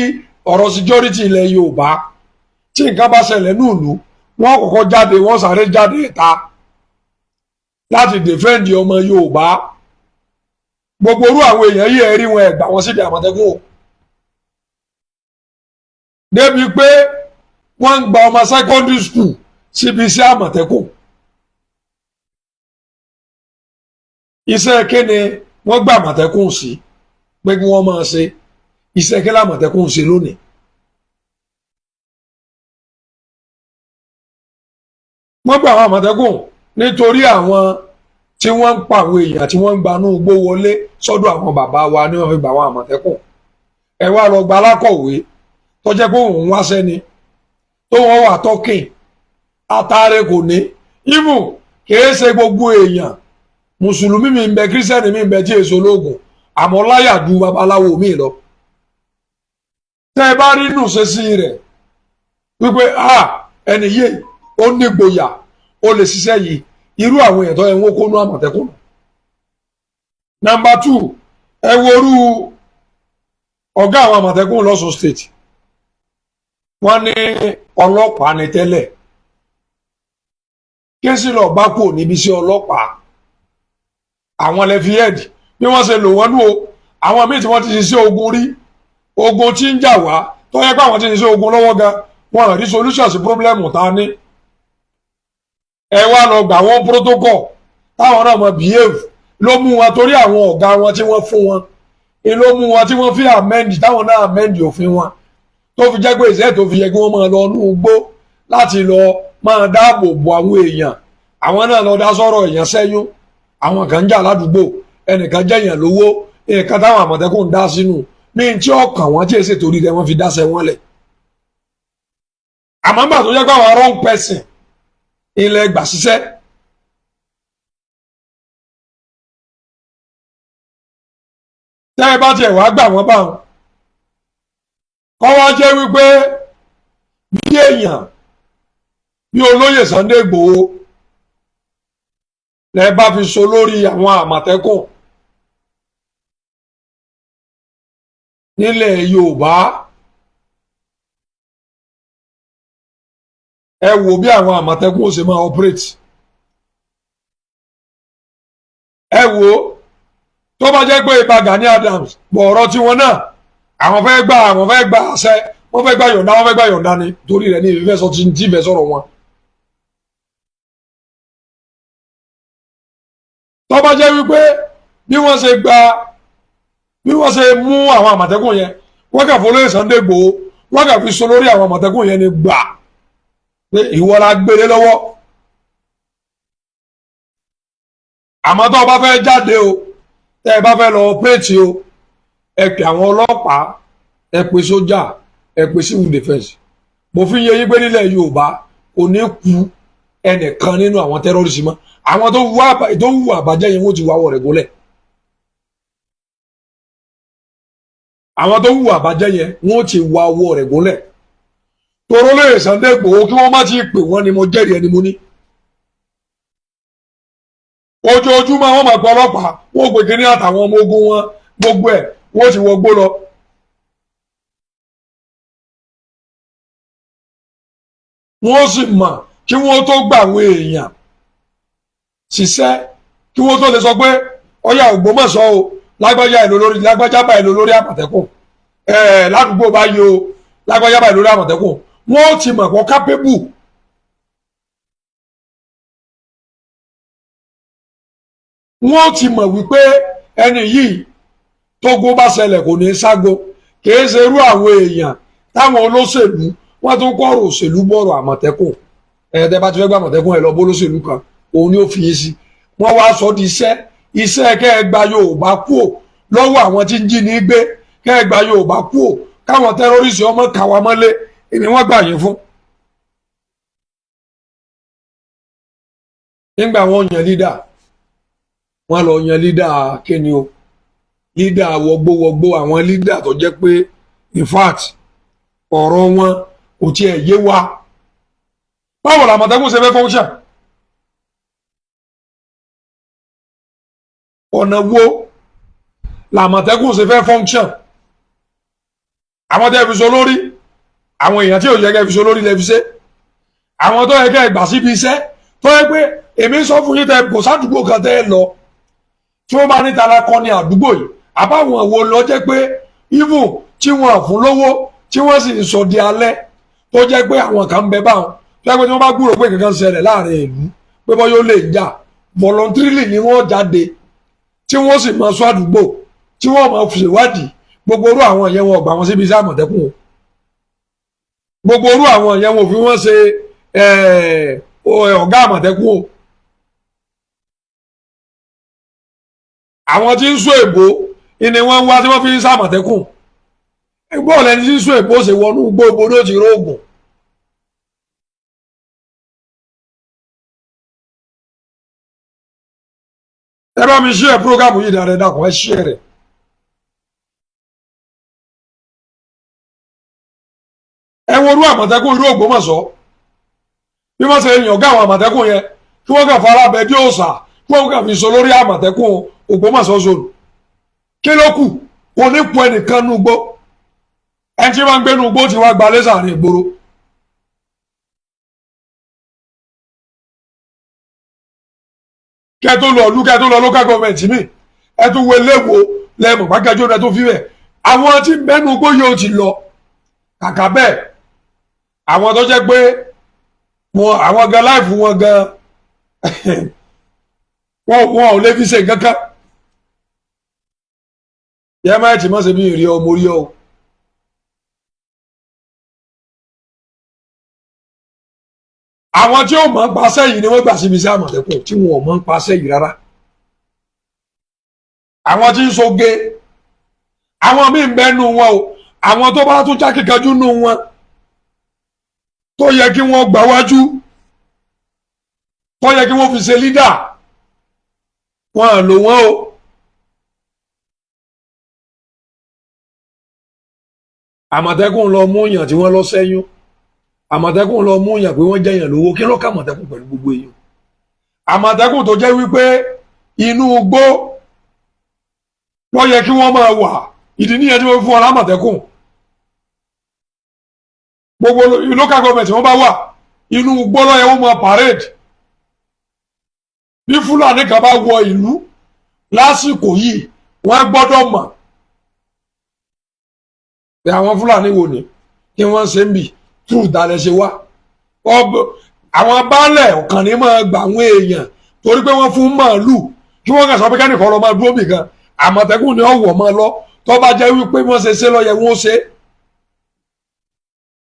ọ̀rọ̀ security ilẹ̀ Yorùbá tí nǹkan bá ṣẹlẹ̀ ní ìlú wọ́n kọ́kọ́ jáde wọ́n sáré jáde ìta láti defend ọmọ Yorùbá gbogbo orú àwọn èèyàn yìí ẹ̀rí wọn ẹ̀gbà wọn síbi Àmọ̀tẹ́kùn o débi pé wọ́n ń gba ọmọ secondary school síbi iṣẹ́ Àmọ̀tẹ́kùn iṣẹ́ kéne wọ́n gba àmọ̀tẹ́kùn sí pé kí wọ́n máa ṣe iṣẹ́ kí lámọ̀tẹ́kùn ṣe lónìí. wọ́n gba àwọn àmọ̀tẹ́kùn nítorí àwọn tí wọ́n ń pa àwọn èèyàn tí wọ́n ń gbanú igbó wọlé sọ́dọ̀ àwọn bàbá wa ni wọ́n fi gba àwọn àmọ̀tẹ́kùn. ẹ wá lọ gba alákọ̀wé tó jẹ́ pé òun wáṣẹ́ ni tó wọ́n wà tọ́kìn àtàrẹ kò ní ìmù kìí ṣe gbogbo èèyàn mùsùlùmí mi ń bẹ kírísítẹ́nì mi ń bẹ tí èso ológun àmọ́ láyà ju babaláwo mi lọ. tẹ́ ẹ bá rí nù ṣe sí rẹ̀ wípé ẹni yìí ó nígboyà ó lè ṣiṣẹ́ yìí irú àwọn èèyàn tó yẹ wọ́n kó nú àmọ̀tẹ́kùn. Number 2 ẹ worú ọ̀gá àwọn àmọ̀tẹ́kùn lọ́sùn state wọ́n ní ọlọ́pàá ní tẹ́lẹ̀ kéésì lọ bá kò níbi sí ọlọ́pàá àwọn lẹ́fi ẹ̀dì bí wọ́n ṣe lò wọ́n nú o àwọn míì tí wọ́n ti ṣiṣẹ́ ogun rí ogun tí ń jà wá tó yẹ pé àwọn tí ń ṣiṣẹ́ ogun lọ́wọ́ gan wọn rí solution sí pírọ́blẹ́mù tá a ní. ẹ wá lọ gbà wọ́n protocol táwọn náà mọ behave ló mú wọn torí àwọn ọ̀gá wọn tí wọ́n fún wọn ló mú wọn tí wọ́n fi amend táwọn náà amend òfin wọn tó fi jẹ́ pé ìṣẹ́ tó fi yẹ kí wọ́n máa lọ inú igbó láti lọ máa dáàbò bo àwọn èèyàn àwọn náà lọ dá sọ̀rọ̀ èèyàn sẹ́yún àwọn kan ń jà ládùúgbò ẹnìkan jẹ̀yàn lówó nǹkan táwọn àmọ̀tẹ́kùn ń dá sínú ní tí ọkàn wọn tí èsè torí rẹ̀ wọ́n fi dáṣẹ́ wọn lẹ̀. àmọ́ nígbà tó jẹ́ pé àwọn wrong person ilẹ̀ gbà ṣiṣẹ́ tẹ́ ẹ bá tiẹ̀ wá gbà wọ́n bá wọn kọ́ wá jẹ́ wípé bí èèyàn bí olóyè Sunday Igboho lẹ bá fi so lórí àwọn àmọ̀tẹ́kùn nílẹ̀ Yorùbá ẹ wò bí àwọn àmọ̀tẹ́kùn ó ṣe máa operate ẹ wò tó bá jẹ́ pé Ìbà Gani Adams bọ̀ ọ̀rọ̀ tiwọn náà àwọn fẹ́ gba àṣẹ wọ́n fẹ́ gba yọ̀ǹda ni torí rẹ̀ ní ìfẹ́ sọ tí ìfẹ́ sọ̀rọ̀ wọn. tó bá jẹ́ wípé bí wọ́n ṣe mú àwọn àmọ̀tẹ́kùn yẹn wọ́n kà fún olóyè Sunday Igboho wọ́n kà fi so lórí àwọn àmọ̀tẹ́kùn yẹn ni gbà pé ìwọ la gbélé lọ́wọ́. àmọ́ tó o bá fẹ́ jáde o tẹ́ ẹ bá fẹ́ lọ péètì o ẹ pè àwọn ọlọ́pàá ẹ pè sójà ẹ pè civil defence mo fi yẹ yín pé nílẹ̀ Yorùbá kò ní ku ẹnìkan nínú àwọn tẹ́rọ́rìsì mọ́ àwọn tó wù àbájẹ́ yẹn wọ́n ti wá wọ̀ rẹ̀ gólẹ̀ àwọn tó wù àbájẹ́ yẹn wọ́n ti wá wọ̀ rẹ̀ gólẹ̀ toró lè Sunday Igboho kí wọ́n má ti pè wọ́n ni mo jẹ́rìí ẹni mo ní. ojoojúmọ́ wọ́n máa pa ọlọ́pàá wọ́n pè kí ní àtàwọn ọmọ ogun wọn gbogbo ẹ̀ wọ́n ti wọgbó lọ. wọ́n sì mọ̀ kí wọ́n tó gbà àwọn èèyàn ṣiṣẹ́ kí wọ́n tó lè sọ pé ọyà Ògbómọ̀ṣọ́ o lágbájá báyìí ló lórí àmọ̀tẹ́kùn ládùúgbò báyìí o lágbájá báyìí lórí àmọ̀tẹ́kùn wọ́n ti mọ̀ kọ́ kápébù. wọ́n ti mọ̀ wípé ẹni yìí tógun bá ṣẹlẹ̀ kò ní ságo kìí ṣe irú àwọn èèyàn táwọn olóṣèlú wọ́n tún kọ̀rọ̀ òṣèlú bọ̀rọ̀ àmọ̀tẹ́kùn tẹ́ bá ti fẹ́ gbà àmọ̀tẹ́kùn ẹ̀ lọ bó olóṣèlú kan òun ni ó fi yé sí wọ́n wá sọ di iṣẹ́ kẹ́ ẹ gba Yorùbá kúò lọ́wọ́ àwọn tí ń jí ní gbé kẹ́ ẹ gba Yorùbá kúò káwọn tẹ́rọ́rìsì ọmọ kàwá mọ́lé èmi wọ́n gbà yín fún. nígbà wọn yan lídà wọ́n lọ yan lídà kíni o lídà wọgbówọgbó àwọn lídà tó jẹ́ pé in fact ọ̀rọ̀ wọn kò tiẹ̀ yé wa báwo làmọ̀tẹ́kùn ṣe fẹ́ function ọ̀nà wo làmọ̀tẹ́kùn ṣe fẹ́ function àwọn tẹ́ fi so lórí àwọn èèyàn tí ò yẹ kẹ́ fi so lórí lẹ́ fi ṣe àwọn tó yẹ kẹ́ gbà síbi iṣẹ́ tó yẹ pé èmi sọ fún yín tẹ́ kò sádùúgbò kan tẹ́ lọ tí wọ́n bá ní tara kọ́ ní àdúgbò yìí àbáwọn wo lọ jẹ́ pé even tí wọ́n fún lówó tí wọ́n sì sọ di alẹ́ tó jẹ́ pé àwọn kan ń bẹ báwọn tó jẹ́ pé tí wọ́n bá gbúrò pé kankan ṣẹlẹ̀ láàrin ìlú pé bọ́ yóò lè jà voluntarily ni wọ́n jáde tí wọ́n sì máa sọ àdúgbò tí wọ́n máa ṣèwádìí gbogbo orú àwọn yẹn wọn gbà wọn síbi iṣẹ́ àmọ̀tẹ́kùn o gbogbo orú àwọn yẹn wọn ò fi wọ́n ṣe ọ̀gá àmọ̀tẹ́kùn o àwọn tí ń sọ èbó ni wọ́n ń wá tí wọ́n fi ń ṣàmọ̀tẹ́kùn bọ́ọ̀lù ẹni tí ń sọ èbó ṣe wọnú gbogbo ló ti rógùn. ẹ bá mi share program yìí dáadáa dákun ẹ share rẹ̀. ẹ wo orú àmọ̀tẹ́kùn irú Ògbómọ̀ṣọ́ bí wọ́n ṣe yàn ọ̀gá àwọn àmọ̀tẹ́kùn yẹn kí wọ́n kàn fara bẹ dí òòṣà kí wọ́n kàn fi sọ lórí àmọ̀tẹ́kùn Ògbómọ̀ṣọ́ zone kí ló kù kò ní pọ̀ ẹnìkan nú gbó ẹni tí wọ́n ń gbé nú gbó tí wọ́n gba lẹ́sà ní ìgboro. kẹ́ tó lọ ọdún kẹ́ tó lọ local government mi ẹ tún wo eléwo lẹ́mọ̀ pàkẹ́jọ́ rẹ tó fi bẹ̀ àwọn tí mẹ́nu gbó yóò ti lọ kàkà bẹ́ẹ̀ àwọn tó jẹ́ pé àwọn gan láìfù wọn gan wọn ò lè fi ṣe nǹkan kan yẹ máa tì mọ́ ṣe bí ìrì ọmọ orí ọ. àwọn tí ó mọ̀ ń pa sẹ́yìn ni wọ́n gbà síbi sí àmọ̀tẹ́kùn tí wọn ò mọ̀ ń pa sẹ́yìn rárá àwọn tí ń soge àwọn míì ń bẹ́nu wọn o àwọn tó bá tún jákèkájú nù wọn tó yẹ kí wọ́n gbà wájú tó yẹ kí wọ́n fi ṣe lídà wọn à lò wọ́n o. àmọ̀tẹ́kùn lọ mú yàn tí wọ́n lọ sẹ́yún àmọ̀tẹ́kùn lọ mú yàn pé wọ́n jẹyàn lówó kí ló ká àmọ̀tẹ́kùn pẹ̀lú gbogbo èèyàn àmọ̀tẹ́kùn tó jẹ́ wípé inú igbó ló yẹ kí wọ́n máa wà ìdí nìyẹn tí wọ́n fún ọ lámọ̀tẹ́kùn gbogbo local government wọ́n bá wà inú igbó ló yẹ wọ́n máa parade bí Fúlàní kan bá wọ ìlú lásìkò yìí wọ́n gbọ́dọ̀ mọ̀ pé àwọn Fúlàní wo ni kí wọ́n ṣe ń bì true dalẹ̀ ṣe wá àwọn baálẹ̀ ọ̀kan ní máa gbà àwọn èèyàn torí pé wọ́n fún màálù kí wọ́n kàn sọ pé kẹ́nìkan lọ máa dúró bì kan àmọ̀tẹ́kùn ni ọ̀wọ̀ máa lọ tó bá jẹ́ wípé wọ́n ṣe lọ́yẹ̀ wọ́n ṣe.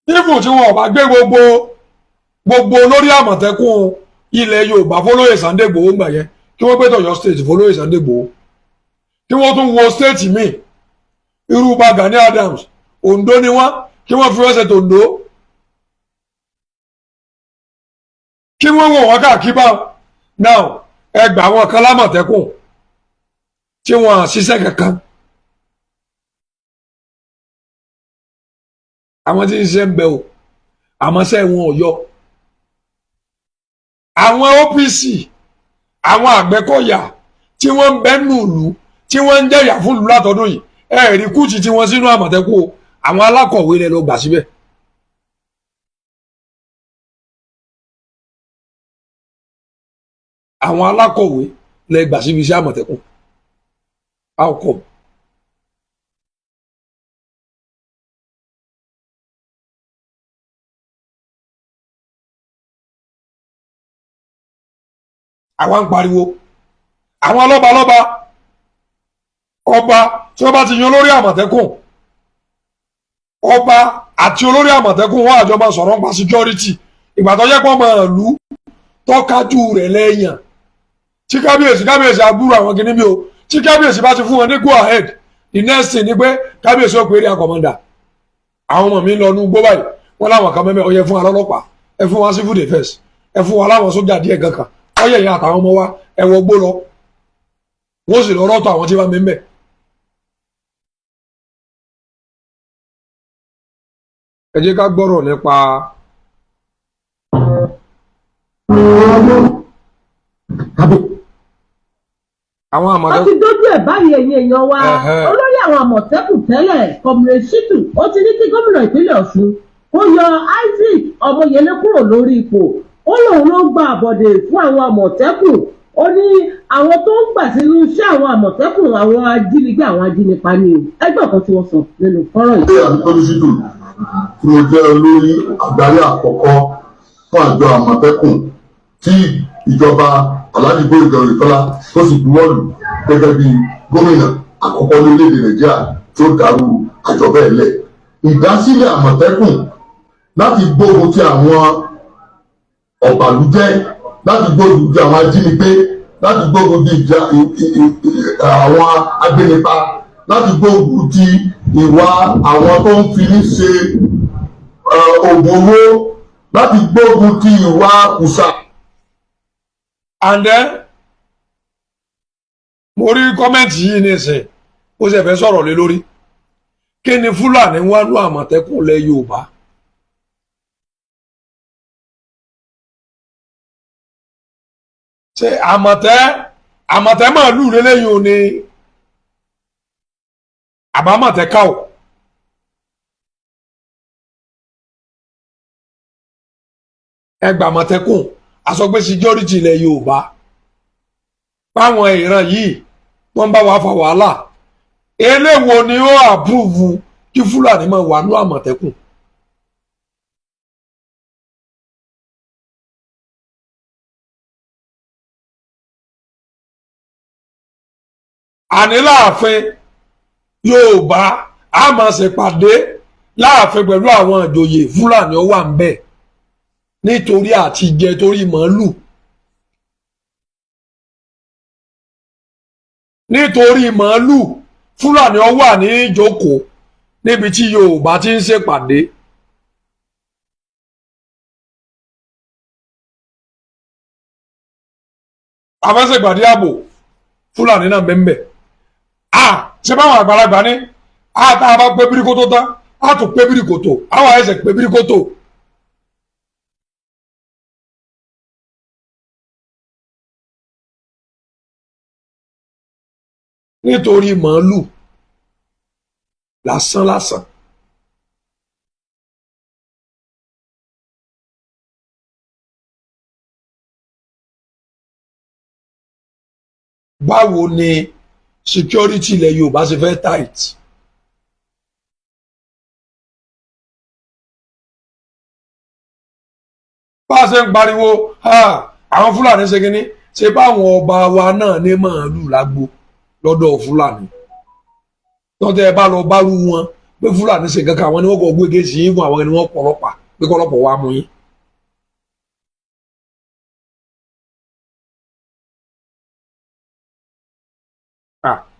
nífù tí wọn ò bá gbé gbogbo lórí àmọ̀tẹ́kùn ilẹ̀ Yorùbá fọlọ́yè Sunday Igboho gbà yẹn kí wọ́n gbé tọ̀yọ́ state fọlọ́yè Sunday Igboho kí wọ́n tún wo state míì irú bá Gani Adams Ondo ni wọ́n kí wọ́n fi wọ́n ṣe tòǹdó kí wọ́n wọ̀ wọ́n káàkiri bá náà ẹgbà àwọn kan lámọ̀tẹ́kùn tí wọ́n ṣiṣẹ́ kankan àwọn tí ń ṣiṣẹ́ ń bẹ o àmọ́ ṣẹ́ wọn ò yọ àwọn OPC àwọn Àgbẹ̀kọ̀yà tí wọ́n ń bẹ nùlù tí wọ́n ń jẹ̀yà fún ìlú látọdún yìí ẹ̀rí kùtì tí wọ́n sínú àmọ̀tẹ́kùn o àwọn alákọ̀wé rẹ̀ lọ gbà síbẹ̀. àwọn alákọ̀wé lẹ gbà síbi iṣẹ́ àmọ̀tẹ́kùn how come. àwa ń pariwo àwọn lọ́balọ́ba ọba tí wọ́n bá ti yan olórí àmọ̀tẹ́kùn ọba àti olórí àmọ̀tẹ́kùn wọn àjọ máa sọ̀rọ̀ nípa security ìgbà tó yẹ kó máa lù ú tọ́kájú rẹ̀ lẹ́yìn tí kábíyèsí àbúrò àwọn kìíní bí o tí kábíyèsí bá ti fún wọn ní go ahead the next thing ni pé kábíyèsí ó pèrè àkọ́mọ́dà àwọn ọmọ mi ń lọ nú gbó báyìí wọn láwọn kan mẹ́mẹ́ ọyẹ fún wa lọ́lọ́pàá ẹ fún wa civil defence ẹ fún wa láwọn sójà díẹ̀ kankan ọyẹ ìyá àtàwọn ọmọ wa ẹ wọ gbó lọ wọ́n sì lọ rọ́tọ̀ àwọn tí wọ́n mi ń bẹ̀. ẹ jẹ́ ká gbọ́rọ̀ nípa àwọn àmọ̀tẹ́kùn.
ó ti dójú ẹ̀ báyìí ẹ̀yin èèyàn wa olórí àwọn àmọ̀tẹ́kùn tẹ́lẹ̀ Comrade Shittu ó ti ní kí gómìnà ìpínlẹ̀ Ọ̀ṣun kó yọ Isaac Ọmọyẹlé kúrò lórí ipò ó lóun ló gba àbọ̀dè fún àwọn àmọ̀tẹ́kùn ó ní àwọn tó ń gbà sínú iṣẹ́ àwọn àmọ̀tẹ́kùn àwọn ajínigbé àwọn ajínipa ni ẹgbẹ́ kan tí wọ́n sọ nínú fọ́nrán yìí.
Àbíkọ́lá Shittu tí mo jẹ́ olórí àgbáyé àkọ́kọ́ fún àjọ àmọ̀tẹ́kùn tí ìjọba Alhaji Boyega Oyetola tó sì buwọ́lù gẹ́gẹ́ bí gómìnà àkọ́kọ́ lórílẹ̀‐èdè nàìjíríà tó dàrú àjọ bẹ́ẹ̀ lẹ̀. ìdásílẹ̀ àmọ̀tẹ́kùn láti gbógun ti àwọn ọ̀bàlújẹ́, láti gbógun ti àwọn ajínigbé, láti gbógun ti àwọn agbénipa, láti gbógun ti ìwà àwọn tó ń fi ní ṣe oògùn owó, láti gbógun ti ìwà kùsà.
And then mo rí kọ́mẹ́ǹtì yìí nísìn ó sì fẹ́ sọ̀rọ̀ lé lórí kí ni fúlàní wá lú àmọ̀tẹ́kùn lẹ yorùbá. ṣe àmọ̀tẹ́ màálù lélẹ́yìn ò ní àbámọ̀tẹ́ ká o. ẹgbà àmọ̀tẹ́kùn àsọgbé security ilẹ̀ yorùbá báwọn ìran yìí wọ́n bá wa fa wàhálà eléwo ni ó àpúrúvù kí fúlàní máa wà ní àmọ̀tẹ́kùn. àní láàfin yorùbá a máa ṣèpàdé láàfin pẹ̀lú àwọn ìjòyè fúlàní ó wà ń bẹ̀ nítorí àtijẹ torí màálù. nítorí màálù fúlàní ó wà ní ìjókòó níbi tí yorùbá ti ń ṣèpàdé. afẹ́sẹ̀pàdé ààbò fúlàní náà bẹ́ẹ̀ ṣe báwọn àgbàlagbà ní tá a bá pé bíríkótó tán a tún pé bíríkótó àwọn ẹsẹ̀ pé bíríkótó. nítorí màálù lásán. báwo ni security ilẹ̀ yorùbá ṣe fẹ́ tight. bá a ṣe ń pariwo àwọn fúlàní ṣe kínní ṣe báwọn ọba wa náà ní màálù lágbo lọ́dọ̀ fúlàní tọ́tẹ́ ẹ bá lọ bárú wọn pé fúlàní ṣe kankan àwọn ni wọ́n kọ́ gbége sí yín fún àwọn ni wọ́n pọ̀lọ́pàá pé kọ́lọ́pọ̀ wá mú yín.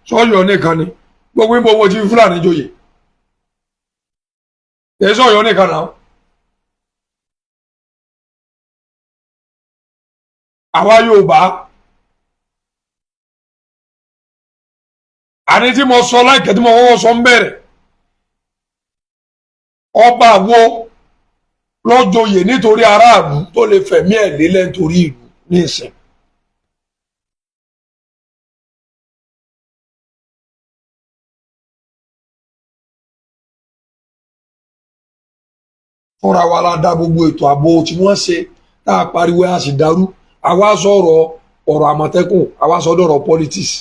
sọ́yọ̀ nìkan ni gbogbo ìbò owó tí fúlàní joyè èyí sọ́yọ̀ nìkan náà. àwa yorùbá àní tí mo sọ láìpẹ́ tí mo wọ́wọ́ sọ ń bẹ̀rẹ̀ ọba wo lọ́jọ́yè nítorí aráàlú tó lè fẹ̀mí ẹ̀ lélẹ̀ nítorí ìlú ní ìsìn. fúnra wa la dá gbogbo ètò ààbò tí wọ́n ṣe tá a pariwo a sì dàrú àwa sọ̀rọ̀ ọ̀rọ̀ àmọ̀tẹ́kùn àwa sọ̀rọ̀ ọ̀rọ̀ politics.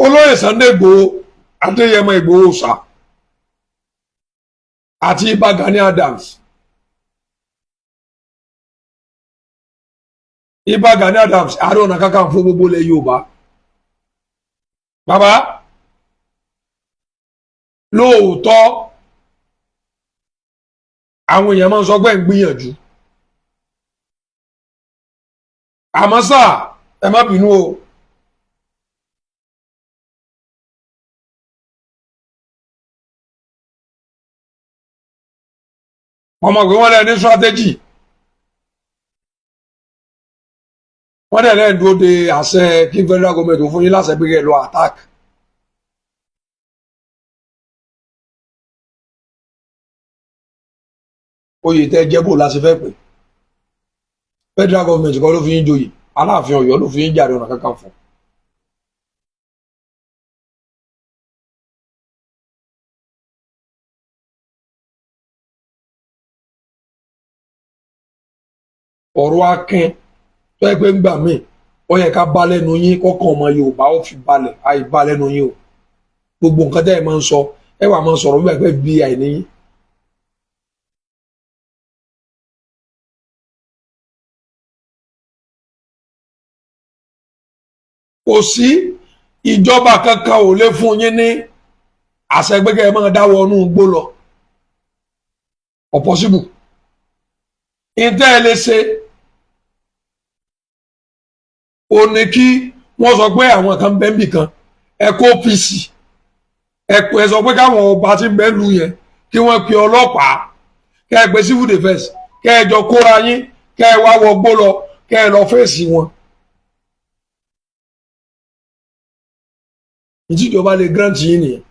olóyè Sunday Igboho Adéyẹmọ Ìgbòho ṣá àti Ìbà Gani Adams Ìbà Gani Adams Ààrẹ Ọ̀nà Kakanfò gbogbo ilẹ̀ Yorùbá bàbá lóòótọ́ àwọn èèyàn máa ń sọ pé ń gbìyànjú àmọ́ ṣá ẹ má bínú o. wọ́n mọ̀ pé wọ́n lẹ́ ní strategy wọ́n dẹ̀ lẹ́yìn dúró de àṣẹ kí federal government ò fún yín láṣẹ pé kẹ́ ẹ lọ attack. oyè tẹ́ jẹ́ bò láti fẹ́ pè federal government kọ́ ló fi yín joyè Aláàfin Ọ̀yọ́ ló fi yín Ààrẹ Ọ̀nà Kakanfò. ọ̀rọ̀ akin tó yẹ pé ń gbà míì ó yẹ ká bá lẹ́nu yín kọ́kàn ọmọ Yorùbá ó fi balẹ̀ àìbá lẹ́nu yín o gbogbo nǹkan tẹ́ ẹ máa ń sọ ẹ wà máa sọ̀rọ̀ bí ẹgbẹ́ bí àìníyín. kò sí ìjọba kankan ò lè fún yín ní àṣẹgbẹ́gẹ́ ẹ máa dáwọ́ inú igbó lọ ọ̀pọ̀sibù ìtẹ́ ẹ lè ṣe ò ní kí wọ́n sọ pé àwọn kan bẹ́ẹ̀ bì kan ẹ kó PC ẹ sọ pé káwọn ọba tí ń bẹ́ẹ̀ lu yẹn kí wọ́n pe ọlọ́pàá kẹ́ ẹ pe civil defence kẹ́ ẹ jọ kóra yín kẹ́ ẹ wá wọgbó lọ kẹ́ ẹ lọ fèsì wọn. ìtìjọba lè grant yín nìyẹn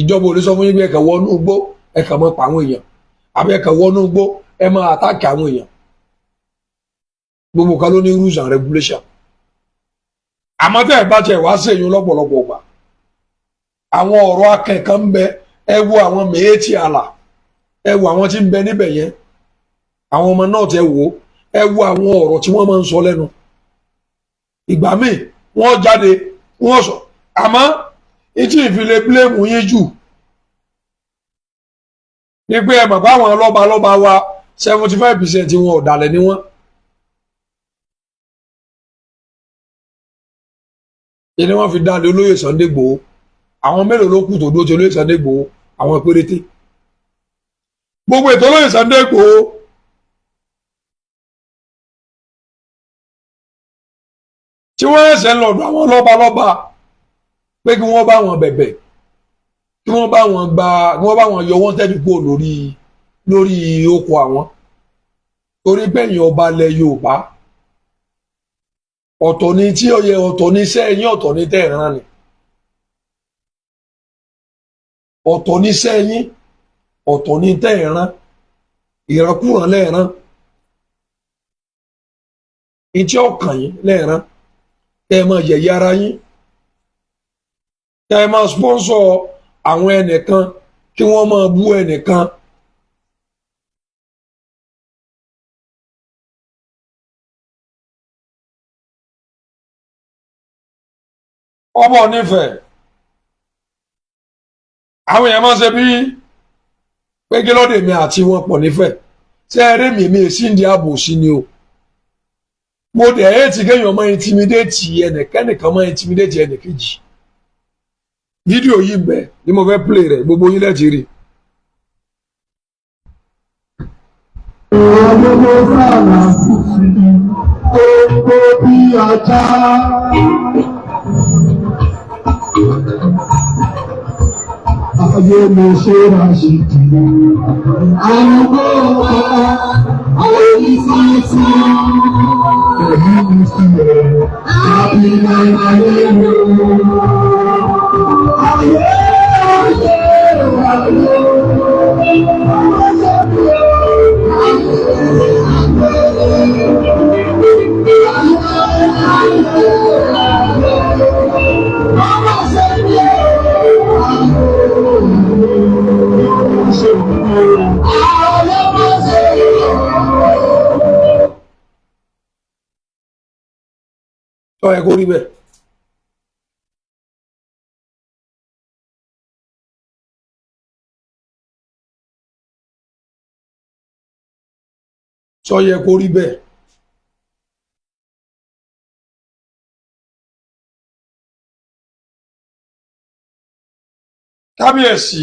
ìjọba ò lè sọ fún yín bí ẹ̀kẹ́ wọnú igbó ẹ̀kẹ́ mọ́ pa àwọn èèyàn àbí ẹ̀kẹ́ wọnú igbó ẹ máa àtàkì àwọn èèyàn gbogbo kan ló ní rules and regulation àmọ́ tẹ́ ẹ̀ bá tiẹ̀ wá sí èyí lọ́pọ̀lọpọ̀ gbà àwọn ọ̀rọ̀ akẹ́kọ̀ọ́ ń bẹ ẹ wo àwọn mẹ́ẹ̀ẹ́tì àlà ẹ wo àwọn tí ń bẹ níbẹ̀ yẹn àwọn ọmọ náà tẹ wò ẹ wo àwọn ọ̀rọ̀ tí wọ́n máa ń sọ lẹ́nu ìgbà míì wọ́n jáde wọ́n sọ àmọ́ ìtì ìfilẹ̀ bílẹ̀mù yín jù ní pé ẹ mọ̀ pé àwọn lọ́balọ́ba wa 75% wọn ọ̀dàlẹ̀ ni wọ́n. ìní wọ́n fi dáadé olóyè Sunday Igboho àwọn mélòó ló kù tó dúró ti olóyè Sunday Igboho àwọn péréte gbogbo ètò olóyè Sunday Igboho tí wọ́n ẹ̀sẹ̀ ń lọ́dọ̀ àwọn lọ́balọ́ba pé kí wọ́n bá wọn bẹ̀bẹ̀ kí wọ́n bá wọn yọ wọ́n tẹ́jú kúrò lórí oko àwọn torí bẹ́yìn ọba ilẹ̀ Yorùbá ọ̀tọ̀ ni tí ó yẹ ọ̀tọ̀ ní iṣẹ́ yín ọ̀tọ̀ ní tẹ́ ìran ni ọ̀tọ̀ ní iṣẹ́ yín ọ̀tọ̀ ní tẹ́ ìran ìrankúran lẹ́ẹ̀ran ìtí ọkàn yín lẹ́ẹ̀ran tẹ́ ẹ máa yẹ̀yẹ́ ara yín tẹ́ ẹ máa sponsor àwọn ẹnìkan kí wọ́n máa bú ẹnìkan. ọmọ nífẹ̀ẹ́ àwọn èèyàn máa ń ṣe bí pé kí lóde mi àti wọn pọ̀ nífẹ̀ẹ́ ṣé ẹ rí mi sí ní ààbò sí ni o mo dẹ̀ ẹ́ ti kéèyàn máa intimidate ẹnìkan máa intimidate ẹnìkejì fídíò yìí ń bẹ ni mo fẹ́ play rẹ̀ gbogbo yín lẹ́ẹ̀tì rí.
Olówó sára gbogbo bí ajá. Ayé mo ṣe ra ṣe dìbò. Àrùkọ́ ọ̀pọ̀ ìfàṣà. Èyí mi sí ẹ̀ àbí ayé mi. Ayé ayé ayé.
Sọ yẹ kó rí bẹ́ẹ̀. Sọ yẹ kó rí bẹ́ẹ̀. Kábíyèsí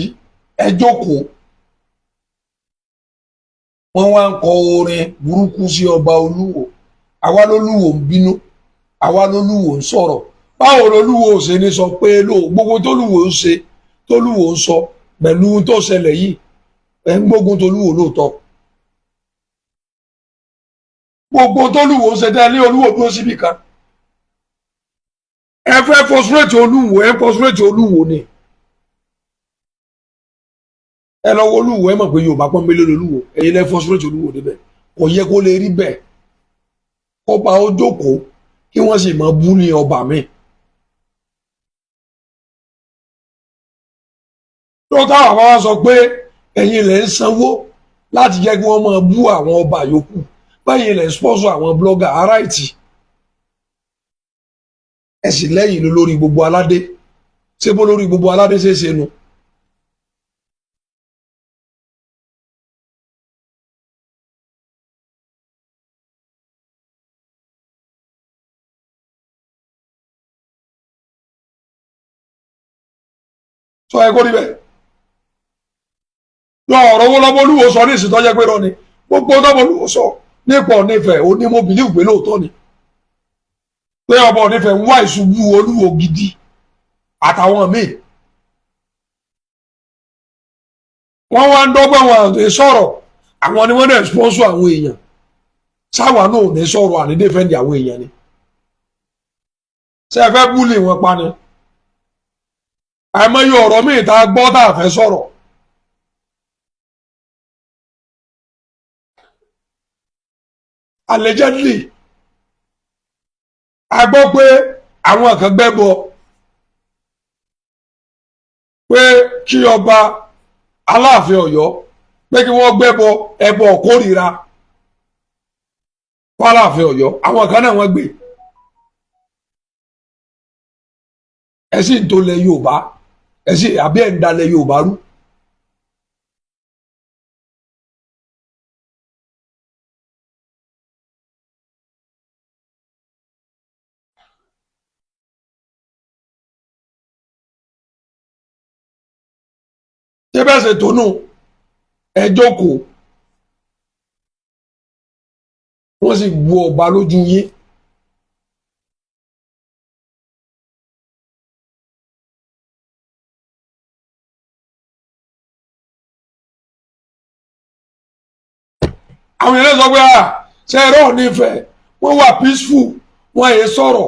ẹ jókòó wọ́n wá ń kọ orin burúkú sí ọba Olúwo àwa lólúwo ń bínú àwa lólúwo ń sọ̀rọ̀ báwo lólúwo ṣe ní sọ pé gbogbo tólúwo ń ṣe tólúwo ń sọ pẹ̀lú tó ṣẹlẹ̀ yìí ẹ̀ ń gbógun tólúwo lóòótọ́ gbogbo tólúwo ń ṣe tẹ́lẹ̀ Olúwo dúró síbì kan ẹ fẹ́ frustrate Olúwo ẹ frustrate Olúwo ni ẹ lọ wo Olúwo ẹ mọ̀ pé Yorùbá pọ́nbélé lolúwo ẹ̀yin lẹ́ frustrate Olúwo débẹ̀ kò yẹ kó lè rí bẹ́ẹ̀ ọba ó jókòó kí wọ́n sì máa bú ní ọba mi. tó táwọn àbá wa sọ pé ẹ̀yin lẹ́ ń sanwó láti jẹ́ kí wọ́n máa bú àwọn ọba yòókù báyìí lẹ̀ ń sponsor àwọn blogger aráìtì ẹ sì lẹ́yìn lórí gbogbo aládé ṣé bó lórí gbogbo aládé ṣe é ṣe nu. sọ ẹ kó rí bẹ́ẹ̀ lọ ọ̀rọ̀ owó lọ́mọ olúwo sọ ní ìsìn tó jẹ́ pé rọ ni gbogbo lọ́mọ olúwo sọ nípa Ọ̀nífẹ̀ ó ní mo bìlíù pé lóòótọ́ ni pé ọmọ Ọ̀nífẹ̀ ń wá ìṣubú olúwo gidi àtàwọn míì wọ́n wá ń dọ́gbọ́n wọn àti sọ̀rọ̀ àwọn ni wọ́n dẹ̀ sponsor àwọn èèyàn sáwà náà ò ní sọ̀rọ̀ àní defend àwọn èèyàn ni ṣé ẹ fẹ́ búlì wọn pa ni àìmọye ọ̀rọ̀ míì tá a gbọ́ tá a fẹ́ sọ̀rọ̀ allegedly a gbọ́ pé àwọn kan gbẹ́bọ pé kí ọba Aláàfin Ọ̀yọ́ pé kí wọ́n gbẹ́bọ ẹbọ kórìíra fún Aláàfin Ọ̀yọ́ àwọn kan náà wọ́n gbé ẹ̀sìn tó lẹ̀ Yorùbá ẹ̀sìn àbí ẹ̀ ń dalẹ̀ Yorùbá rú. ṣé bẹ́ẹ̀ ṣe tó nù ẹ jókòó wọ́n sì bu ọba lójú yín àwọn èèyàn sọ pé ṣe ẹ̀rọ Ọ̀nífẹ̀ wọ́n wà peaceful wọ́n yẹ sọ̀rọ̀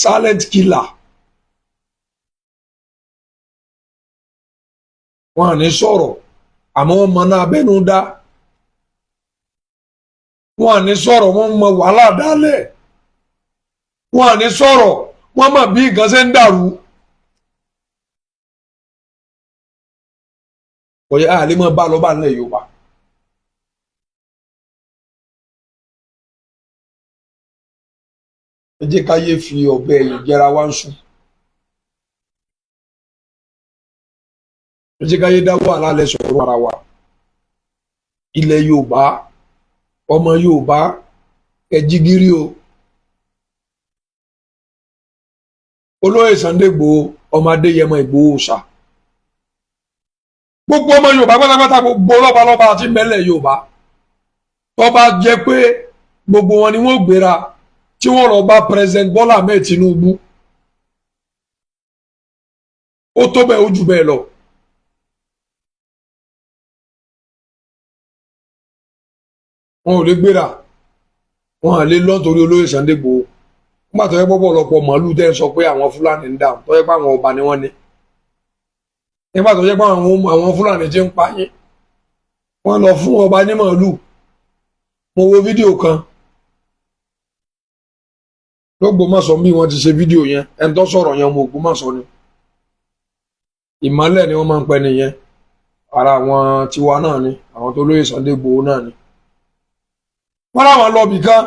silent killer wọ́n à ní sọ̀rọ̀ àmọ́ wọ́n mọ náà abẹ́nu dá wọ́n à ní sọ̀rọ̀ wọ́n mọ wàhálà dálẹ̀ wọ́n à ní sọ̀rọ̀ wọ́n mọ bí nǹkan ṣe ń dàrú. ọ̀yẹ́ àlè mọ́ bá lọ bá nílẹ̀ Yorùbá. ẹ jẹ́ ká yé fi ọ̀bẹ ẹ̀yìn jẹra wá ń sùn. ẹ jẹ́ ká yé dá wàhálà lẹ̀ sọ̀rọ̀ ara wa. ilẹ̀ Yorùbá ọmọ Yorùbá ẹ jí gírí o. olóyè Sunday Igboho ọmọ Adéyẹmọ Ìgbòho ṣá. gbogbo ọmọ Yorùbá pátápátá gbogbo lọ́balọ́ba àti mẹ́lẹ̀ Yorùbá tó bá jẹ́ pé gbogbo wọn ni wọ́n gbéra tí wọ́n lọ bá President Bola Ahmed Tinubu ó tó bẹ́ẹ̀ ó jù bẹ́ẹ̀ lọ. wọn ò lè gbéra wọn à lè lọ torí olóyè Sunday Igboho nígbà tó yẹ pọ̀pọ̀lọpọ̀ màálù tẹ́ ń sọ pé àwọn Fúlàní ń dáhùn tó yẹ pé àwọn ọba ni wọ́n ní nígbà tó yẹ pé àwọn Fúlàní ti ń pa yín wọ́n lọ fún ọba ní màálù. mo wo fídíò kan l'Ógbómọ̀ṣọ́ bí wọ́n ti ṣe fídíò yẹn ẹni tó sọ̀rọ̀ yẹn ọmọ Ògbómọ̀ṣọ́ ni Ìmọ́lẹ̀ ni wọ́n máa ń pẹ́ nìyẹn ara àwọn tiwa náà ni àwọn tó lóye Sunday Igboho náà ni wọ́n láwọn lọ bì kan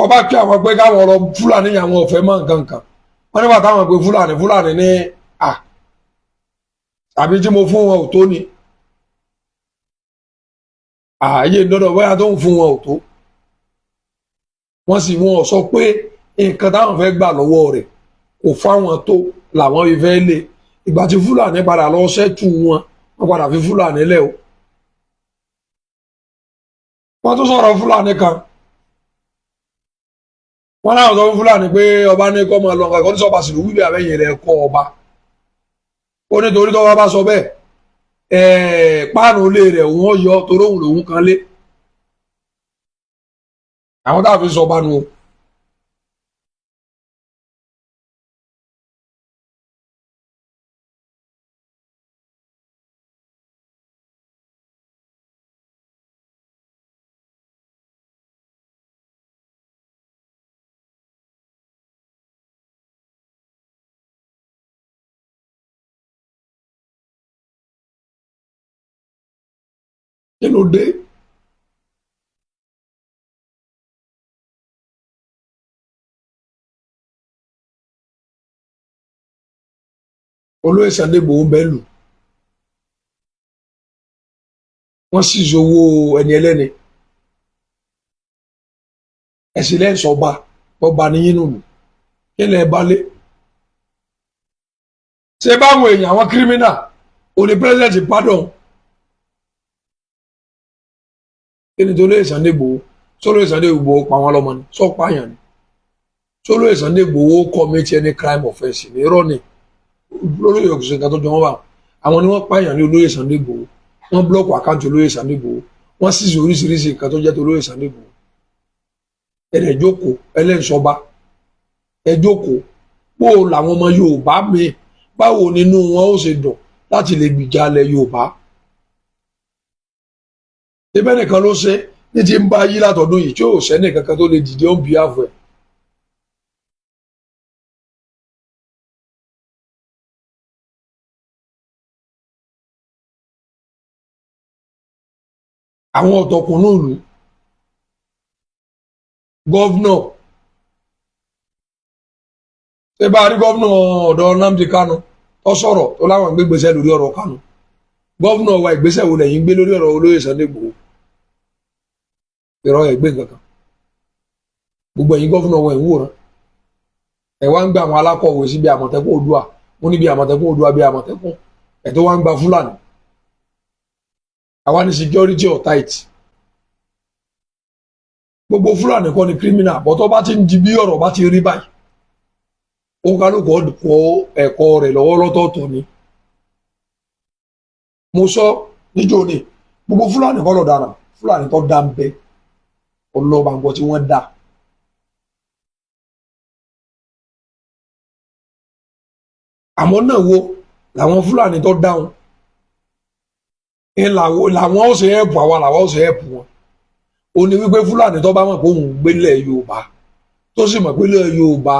ọba kí àwọn pé káwọn ọ̀rọ̀ Fúlàní àwọn ọ̀fẹ́ mọ́ nǹkan kan wọ́n nígbà táwọn pé Fúlàní ní àbí tí mo fún wọn ò tó ni ààyè dandan bóyá tó ń fún wọn ò tó wọ́n sì wọ́n sọ pé nǹkan táwọn fẹ́ gbà lọ́wọ́ rẹ̀ kò fáwọn tó làwọn fi fẹ́ lé ìgbà tí Fúlàní padà lọ ṣẹ́tù wọn wọ́n padà fi Fúlàní lẹ̀ o. wọ́n tún sọ̀rọ̀ Fúlàní kan wọ́n náà sọ fún Fúlàní pé ọba ní kọ́ máa lọ nǹkan ní sọ́ba sílùú wíwí àbẹ́yìn rẹ̀ kọ́ ọba ó nítorí tọ́wọ́ bá sọ bẹ́ẹ̀ páànù ilé rẹ̀ òun yọ torí òun lòun kan lé àwọn táà fi sọ ọba nu o. kí ló dé. olóyè Sunday Igboho ń bẹ́ lù wọ́n sì ṣòwò ẹni ẹlẹ́ni ẹ̀sìn lẹ́yìn sọ́ba ọba níyìn nùlù kí lẹ́ bá lé. ṣé báwọn èèyàn àwọn kírímínà òní pírẹsidẹ̀ntì pardon kí ni tó lóyè Sunday Igboho sólóyè Sunday Igboho pa wọn lọ́mọ ni sọ pààyàn ni sólóyè Sunday Igboho commit any crime offence ní irọ́ ni olóyè òkùnṣe nǹkan tó jọ wọn wà àwọn ni wọ́n pààyàn ní olóyè Sunday Igboho wọ́n blọọkù àkáǹtì olóyè Sunday Igboho wọ́n sì sí oríṣiríṣi nǹkan tó jẹ́ tó olóyè Sunday Igboho ẹ̀rẹ̀ jókòó ẹlẹ́nsọba ẹ jókòó bó làwọn ọmọ Yorùbá mi báwo nínú wọn ó ṣe dùn láti lè gbìjà ilẹ̀ Yorùbá ibẹ̀ nìkan ló ṣe ní ti ń bá yí látọdún yìí tí ò sẹ́ni kankan tó lè dìde on behalf ẹ̀. àwọn ọ̀tọ̀kùnrin ìlú gọ́vnọ̀ ṣé bá a rí gọ́vnọ̀ ọ̀dọ̀ Nnamdi Kanu tó sọ̀rọ̀ tó láwọn gbégbèsè lórí ọ̀rọ̀ Kanu gọ́vnọ̀ wa ìgbésẹ̀ wo lẹ́yìn gbé lórí ọ̀rọ̀ olóyè Sunday Igboho ìrọ̀ ẹ̀gbẹ́ kankan gbogbo ẹ̀yin gọ́vnọ̀ wa ìwúran ẹ̀ wá ń gba àwọn alákọ̀wé sí bí Àmọ̀tẹ́kùn Oòduà mo ní bí Àmọ̀tẹ́kùn Oòduà bí Àmọ̀tẹ́kùn ẹ̀ tó wá ń gba Fúlàní àwa ní security or tight gbogbo Fúlàní kọ́ ni criminal bọ́tọ́ bá ti ń di bí ọ̀rọ̀ bá ti rí báyìí ó kálukú kọ́ ẹ̀kọ́ rẹ̀ lọ́wọ́ lọ́tọ̀ọ̀tọ̀ ni mo sọ níjó ni gbogbo Fúlàní kọ́ lọ dára Fúlàní tó dá ń bẹ ọlọ́bàgbọ́ tí wọ́n dá àmọ́ náà wo làwọn Fúlàní tó dáhùn làwọn ó ṣe ẹ̀pù àwa làwọn ó ṣe ẹ̀pù wọn ó ní wípé Fúlàní tó bá mọ̀ pé òun gbélé Yorùbá tó sì mọ̀ pé ilẹ̀ Yorùbá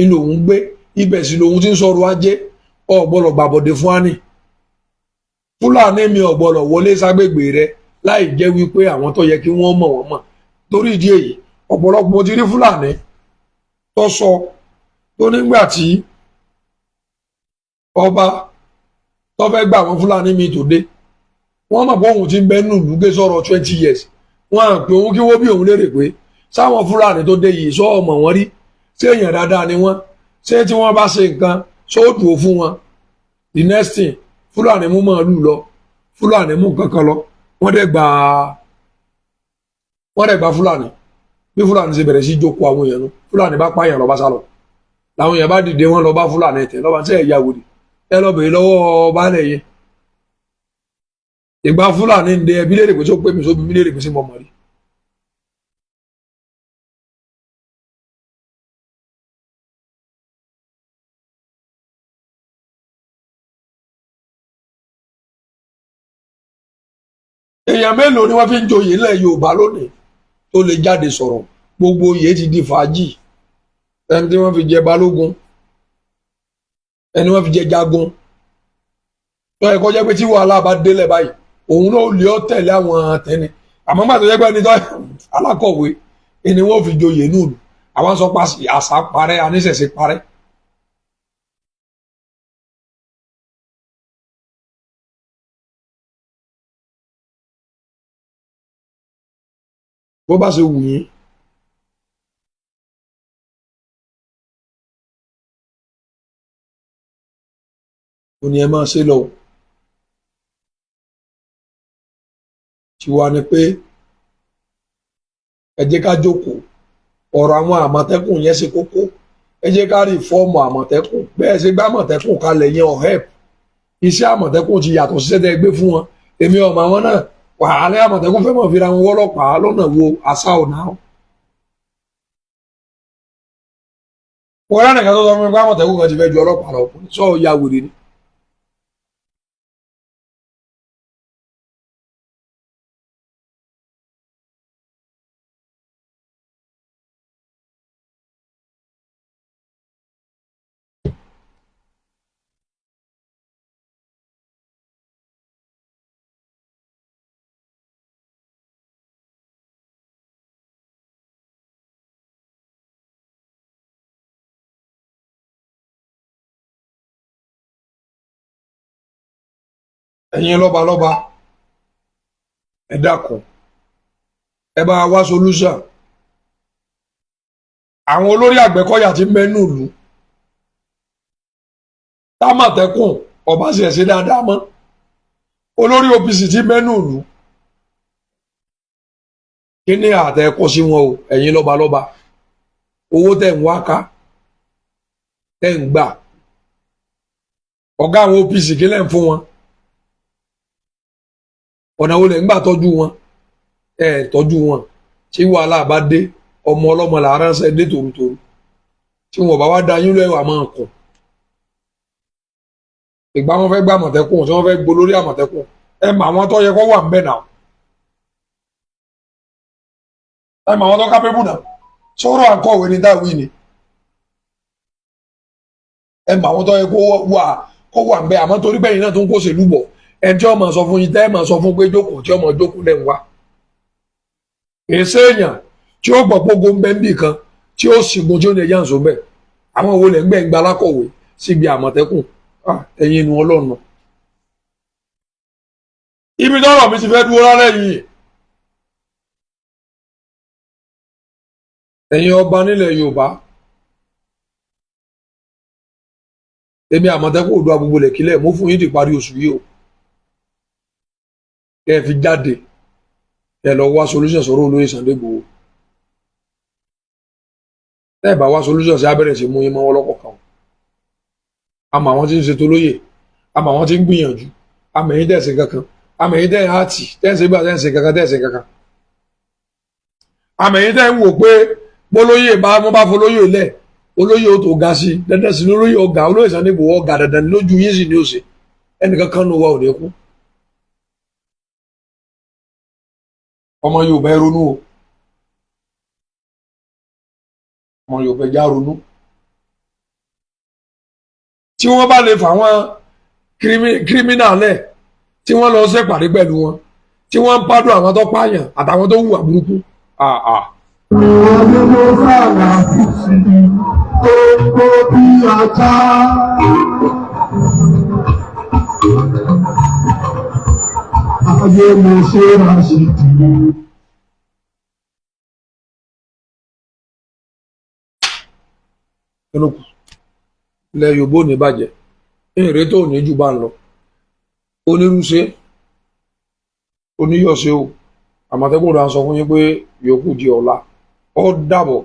inú òun gbé ibẹ̀ sí lòun ti ń sọ̀rọ̀ ajé ọ̀gbọ́lọ̀ gbàbọ̀dé fún àní Fúlàní mi ọ̀gbọ́lọ̀ wọlé ságbègbè rẹ láì jẹ́ wípé àwọn tó yẹ kí wọ́n mọ̀ wọ́n mọ̀ torí ìdí èyí ọ̀pọ̀lọpọ̀ mo ti rí Fúlàní tó sọ tó nígbà tí ọba tó fẹ́ gbà àwọn Fúlàní mi tó dé wọ́n mọ̀ pé òun ti ń bẹ́ nù lùgé sọ̀rọ̀ 20 years wọ́n á pè òun kí wọ́n bí òun lérè pé sáwọn Fúlàní tó dé yìí sọ ọmọ wọn rí ṣé èèyàn dáadáa ni wọ́n ṣé tí wọ́n bá ṣe nǹkan sóòdù fún wọn the next thing Fúlàní mú màálù lọ Fúlàní mú kankan lọ wọ́n dẹ̀ gba Fúlàní bí Fúlàní ṣe bẹ̀rẹ̀ sí jókòó àwọn èèyàn Fúlàní bá pààyàn lọ bá sálọ làwọn èèyàn bá dìde wọn lọ bá Fúlàní tẹ lọ́ba tí ẹ̀ yà wòlé ẹ lọ bèèrè lọ́wọ́ baálẹ̀ yẹn ìgbà Fúlàní ń dẹ ẹbí léèrè pé tó pé mi sóbi mi léèrè pé sí mo mọ̀ rí. èèyàn mélòó ni wọ́n fi ń joyè ilẹ̀ Yorùbá lónìí tó lè jáde sọ̀rọ̀ gbogbo oyè ti di fàájì ẹni tí wọ́n fi jẹ balógun ẹni wọ́n fi jẹ jagun tó ẹ̀kọ́ jẹ́ pé tí wàhálà bá délẹ̀ báyìí òun náà lè ọ́ tẹ̀lé àwọn tẹ́ni àmọ́ gbà tó jẹ́ pé ẹni tó alákọ̀wé ẹni wọ́n fi joyè nùlù àwọn sọ pé àṣà parẹ́ aníṣẹ̀ṣe parẹ́. bó bá ṣe wù yín ó ní ẹ máa ṣe lọ tiwa ni pé ẹ jẹ́ ká jókòó ọ̀rọ̀ àwọn Àmọ̀tẹ́kùn yẹn ṣe kókó ẹ jẹ́ ká rí fọ́ọ̀mù Àmọ̀tẹ́kùn bẹ́ẹ̀ ṣe gbá Àmọ̀tẹ́kùn kalẹ̀ yẹn ọ̀hẹ́p iṣẹ́ Àmọ̀tẹ́kùn ti yàtọ̀ sí sẹ́tẹ̀ gbé fún wọn èmi ọmọ àwọn náà wàhálà Àmọ̀tẹ́kùn fẹ́ mọ̀ fira wọn wọ́lọ́pàá lọ́nà wo àṣà ọ̀nà. wọ́n rán nìkan tó sọ fún mi pé Àmọ̀tẹ́kùn kan ti fẹ́ ju ọlọ́pàá lọ sọ ya wèrè ni. ẹ̀yin lọ́balọ́ba ẹ dákun ẹ bá wá solution. Àwọn olórí Àgbẹ̀kọ̀yà tí ń bẹ nínú ìlú támọ̀tẹ́kùn ọba sì ẹ̀sẹ̀ dáadáa mọ́ olórí OPC tí ń bẹ nínú ìlú kí ni àtẹ̀kọ́ sí wọn o ẹ̀yin lọ́balọ́ba owó tẹ̀ ń wá ká tẹ̀ ń gbà ọ̀gá àwọn OPC kí lẹ̀ ń fún wọn ọ̀nà wo lẹ̀ ń gbà tọ́jú wọn tọ́jú wọn tí wàhálà bá dé ọmọ ọlọ́mọ là ránṣẹ́ dé tòrútòrú tí wọn bá wá da yín lẹ́wà máa kùn ìgbà wọn fẹ́ gbà Àmọ̀tẹ́kùn tí wọ́n fẹ́ gbolórí Àmọ̀tẹ́kùn ẹ mà àwọn tó yẹ kó wà ń bẹ̀ náà ẹ mà àwọn tó kápẹ́bù náà sọ̀rọ̀ àkọ̀wé ní dáwì ni ẹ mà àwọn tó yẹ kó wà ń bẹ̀ àmọ́ torí bẹ́yìn náà tó ń kó ṣèlú bọ̀ ẹ tí ọmọ sọ fún yín tẹ́ ẹ mà sọ fún pé jókòó tí ọmọ jókòó lẹ́ ń wá èsè èèyàn tí ó gbọ́ pógó ń bẹ́ ń bì kan tí ó sìnkún tí ó ní ẹ̀yà ń sọ bẹ́ẹ̀ àwọn òwò lẹ̀ ń gbẹ̀ ń gba alákọ̀wé síbi Àmọ̀tẹ́kùn ẹ̀yin inú Ọlọ́run. Ibi tọ́rọ̀ mi ti fẹ́ dúró lálẹ́ yìí ẹ̀yin ọba nílẹ̀ Yorùbá èmi Àmọ̀tẹ́kùn Oòduà gbogbo lẹ̀ kílẹ̀ mo fún yín di parí oṣù yìí o kẹ́ ẹ fi jáde ẹ lọ wá solution sọ̀rọ̀ olóyè Sunday Igboho tẹ́ ẹ bá wá solution sí abẹ́rẹ́ sí mú yín mọ́wọ́ lọ́kọ̀ kan àmọ́ àwọn tí ń ṣètò lóyè àmọ́ àwọn tí ń gbìyànjú àmọ́ ẹ̀yin tẹ̀sí kankan àmọ́ ẹ̀yin tẹ̀ hàtì tẹ̀sí gbà tẹ̀sí kankan tẹ̀sí kankan àmọ́ ẹ̀yin tẹ̀ ń wò pé bólóyè bá wọ́n bá folóyè lẹ̀ olóyè ó tó ga sí dandan sí lólóyè ọ̀gá olóyè Sunday Igboho ọ̀gá dandan lójú yín sì ní òsè ẹnìkan kan ló wà òde kú ọmọ Yorùbá ẹ ronú o ọmọ Yorùbá já ronú tí wọ́n bá lè fà wọ́n kírímínà lẹ̀ tí wọ́n lọ ṣèpàdé pẹ̀lú wọn tí wọ́n ń pàdé àwọn tó pààyàn àtàwọn tó hùwà burúkú.
Ayé mo ṣe máa ṣe jù.
Ilẹ̀ Yorùbá ò ní bàjẹ́ èrè tó ní jù bá ń lọ onírúṣe oníyọ̀ṣe o Àmọ̀tẹ́kùn rà sọ fún yín pé yòókù di ọ̀la ó dàbọ̀.